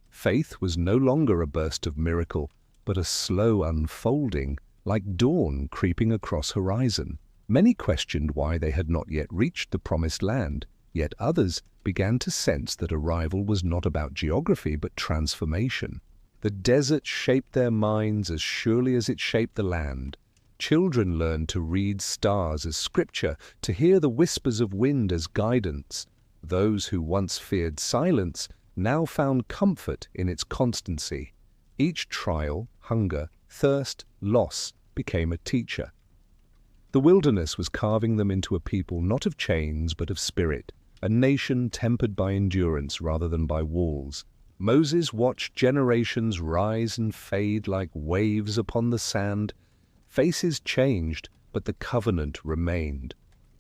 Faith was no longer a burst of miracle, but a slow unfolding, like dawn creeping across horizon. Many questioned why they had not yet reached the promised land, yet others began to sense that arrival was not about geography but transformation. The desert shaped their minds as surely as it shaped the land. Children learned to read stars as scripture, to hear the whispers of wind as guidance. Those who once feared silence now found comfort in its constancy. Each trial, hunger, thirst, loss became a teacher. The wilderness was carving them into a people not of chains but of spirit, a nation tempered by endurance rather than by walls. Moses watched generations rise and fade like waves upon the sand. Faces changed, but the covenant remained.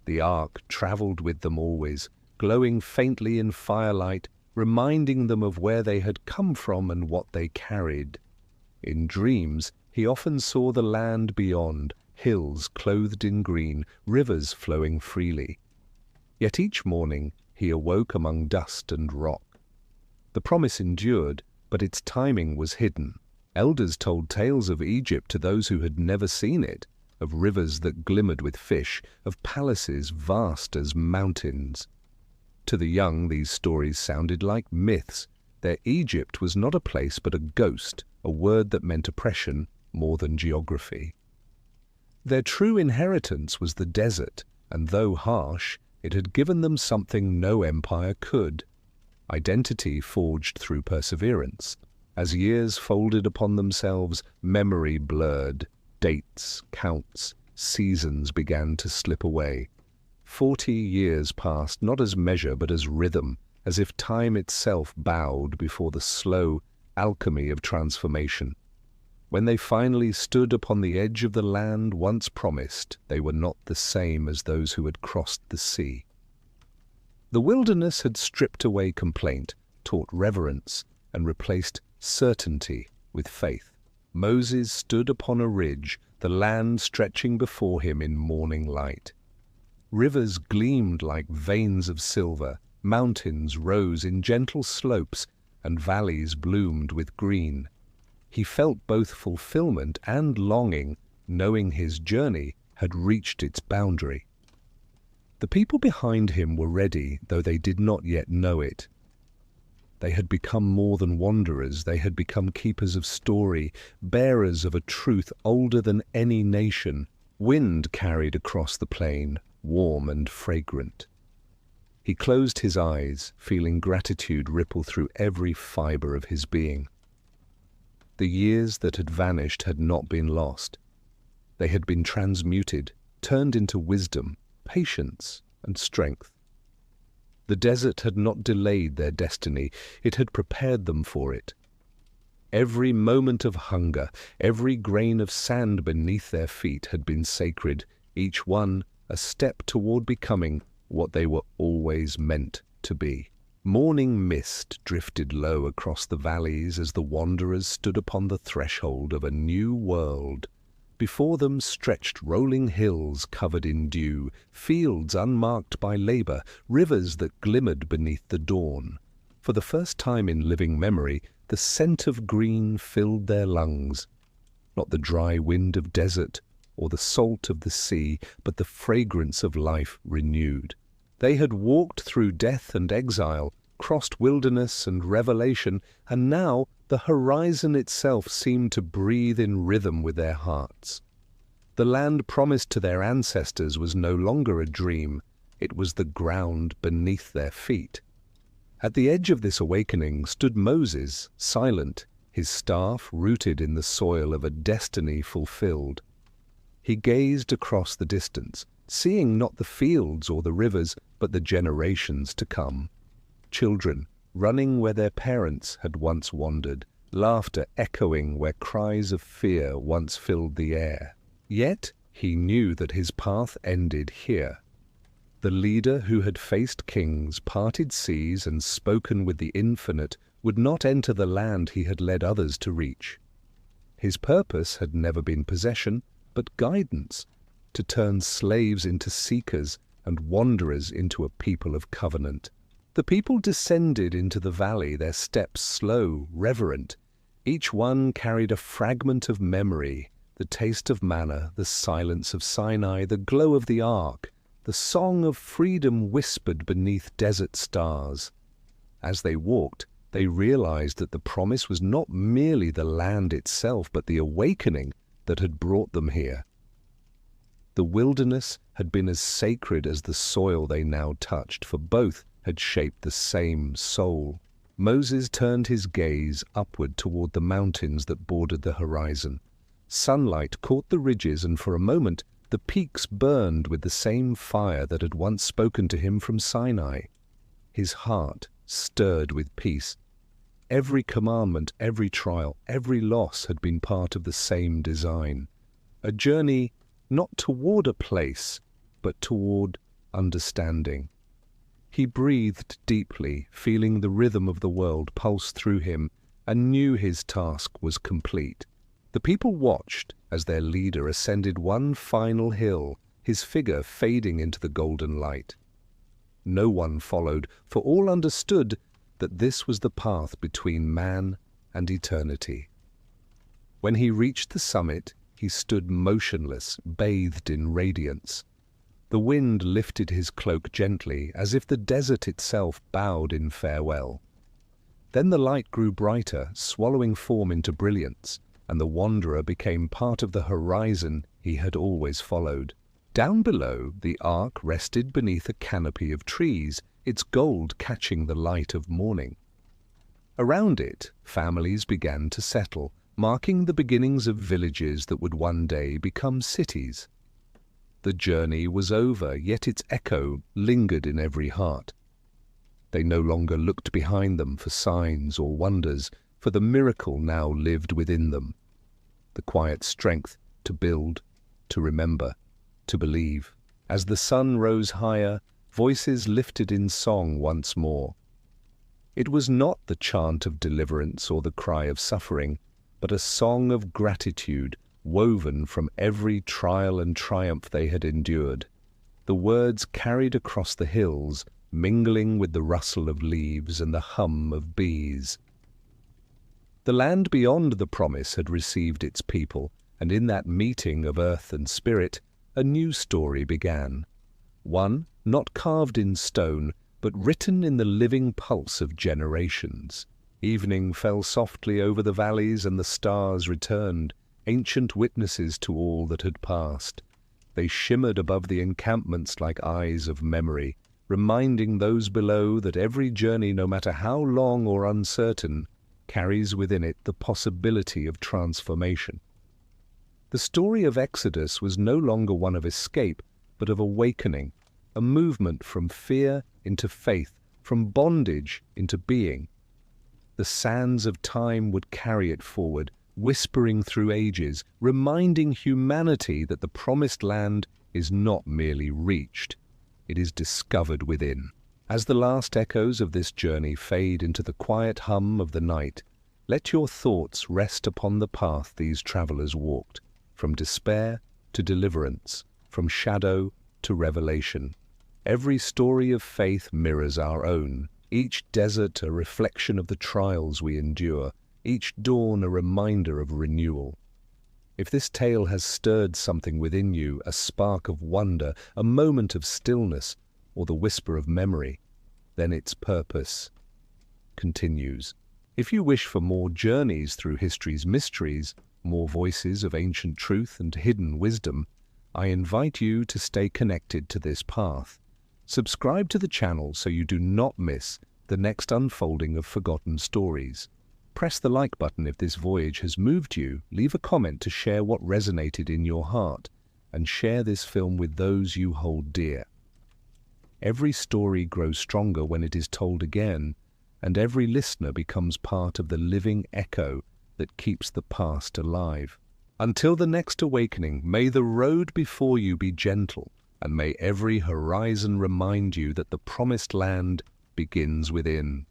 The ark traveled with them always, glowing faintly in firelight, reminding them of where they had come from and what they carried. In dreams, he often saw the land beyond, hills clothed in green, rivers flowing freely. Yet each morning he awoke among dust and rock. The promise endured, but its timing was hidden. Elders told tales of Egypt to those who had never seen it, of rivers that glimmered with fish, of palaces vast as mountains. To the young, these stories sounded like myths. Their Egypt was not a place but a ghost, a word that meant oppression more than geography. Their true inheritance was the desert, and though harsh, it had given them something no empire could: identity forged through perseverance. As years folded upon themselves, memory blurred, dates, counts, seasons began to slip away. 40 years passed not as measure but as rhythm, as if time itself bowed before the slow alchemy of transformation. When they finally stood upon the edge of the land once promised, they were not the same as those who had crossed the sea. The wilderness had stripped away complaint, taught reverence, and replaced certainty with faith. Moses stood upon a ridge, the land stretching before him in morning light. Rivers gleamed like veins of silver, mountains rose in gentle slopes, and valleys bloomed with green. He felt both fulfillment and longing, knowing his journey had reached its boundary. The people behind him were ready, though they did not yet know it. They had become more than wanderers, they had become keepers of story, bearers of a truth older than any nation. Wind carried across the plain, warm and fragrant. He closed his eyes, feeling gratitude ripple through every fiber of his being. The years that had vanished had not been lost. They had been transmuted, turned into wisdom, patience, and strength. The desert had not delayed their destiny, it had prepared them for it. Every moment of hunger, every grain of sand beneath their feet had been sacred, each one a step toward becoming what they were always meant to be. Morning mist drifted low across the valleys as the wanderers stood upon the threshold of a new world. Before them stretched rolling hills covered in dew, fields unmarked by labor, rivers that glimmered beneath the dawn. For the first time in living memory, the scent of green filled their lungs. Not the dry wind of desert or the salt of the sea, but the fragrance of life renewed. They had walked through death and exile, crossed wilderness and revelation, and now the horizon itself seemed to breathe in rhythm with their hearts. The land promised to their ancestors was no longer a dream, it was the ground beneath their feet. At the edge of this awakening stood Moses, silent, his staff rooted in the soil of a destiny fulfilled. He gazed across the distance, seeing not the fields or the rivers, but the generations to come. Children, running where their parents had once wandered, laughter echoing where cries of fear once filled the air. Yet he knew that his path ended here. The leader who had faced kings, parted seas, and spoken with the infinite would not enter the land he had led others to reach. His purpose had never been possession, but guidance, to turn slaves into seekers and wanderers into a people of covenant. The people descended into the valley, their steps slow, reverent. Each one carried a fragment of memory, the taste of manna, the silence of Sinai, the glow of the ark, the song of freedom whispered beneath desert stars. As they walked, they realized that the promise was not merely the land itself, but the awakening that had brought them here. The wilderness had been as sacred as the soil they now touched, for both had shaped the same soul. Moses turned his gaze upward toward the mountains that bordered the horizon. Sunlight caught the ridges, and for a moment the peaks burned with the same fire that had once spoken to him from Sinai. His heart stirred with peace. Every commandment, every trial, every loss had been part of the same design. A journey not toward a place, but toward understanding. He breathed deeply, feeling the rhythm of the world pulse through him, and knew his task was complete. The people watched as their leader ascended one final hill, his figure fading into the golden light. No one followed, for all understood that this was the path between man and eternity. When he reached the summit, he stood motionless, bathed in radiance. The wind lifted his cloak gently, as if the desert itself bowed in farewell. Then the light grew brighter, swallowing form into brilliance, and the wanderer became part of the horizon he had always followed. Down below, the ark rested beneath a canopy of trees, its gold catching the light of morning. Around it, families began to settle, marking the beginnings of villages that would one day become cities. The journey was over, yet its echo lingered in every heart. They no longer looked behind them for signs or wonders, for the miracle now lived within them. The quiet strength to build, to remember, to believe. As the sun rose higher, voices lifted in song once more. It was not the chant of deliverance or the cry of suffering, but a song of gratitude woven from every trial and triumph they had endured. The words carried across the hills, mingling with the rustle of leaves and the hum of bees. The land beyond the promise had received its people, and in that meeting of earth and spirit, a new story began. One not carved in stone, but written in the living pulse of generations. Evening fell softly over the valleys, and the stars returned, ancient witnesses to all that had passed. They shimmered above the encampments like eyes of memory, reminding those below that every journey, no matter how long or uncertain, carries within it the possibility of transformation. The story of Exodus was no longer one of escape, but of awakening, a movement from fear into faith, from bondage into being. The sands of time would carry it forward, whispering through ages, reminding humanity that the promised land is not merely reached, it is discovered within. As the last echoes of this journey fade into the quiet hum of the night, let your thoughts rest upon the path these travelers walked, from despair to deliverance, from shadow to revelation. Every story of faith mirrors our own, each desert a reflection of the trials we endure, each dawn a reminder of renewal. If this tale has stirred something within you, a spark of wonder, a moment of stillness, or the whisper of memory, then its purpose continues. If you wish for more journeys through history's mysteries, more voices of ancient truth and hidden wisdom, I invite you to stay connected to this path. Subscribe to the channel so you do not miss the next unfolding of forgotten stories. Press the like button if this voyage has moved you, leave a comment to share what resonated in your heart, and share this film with those you hold dear. Every story grows stronger when it is told again, and every listener becomes part of the living echo that keeps the past alive. Until the next awakening, may the road before you be gentle, and may every horizon remind you that the promised land begins within.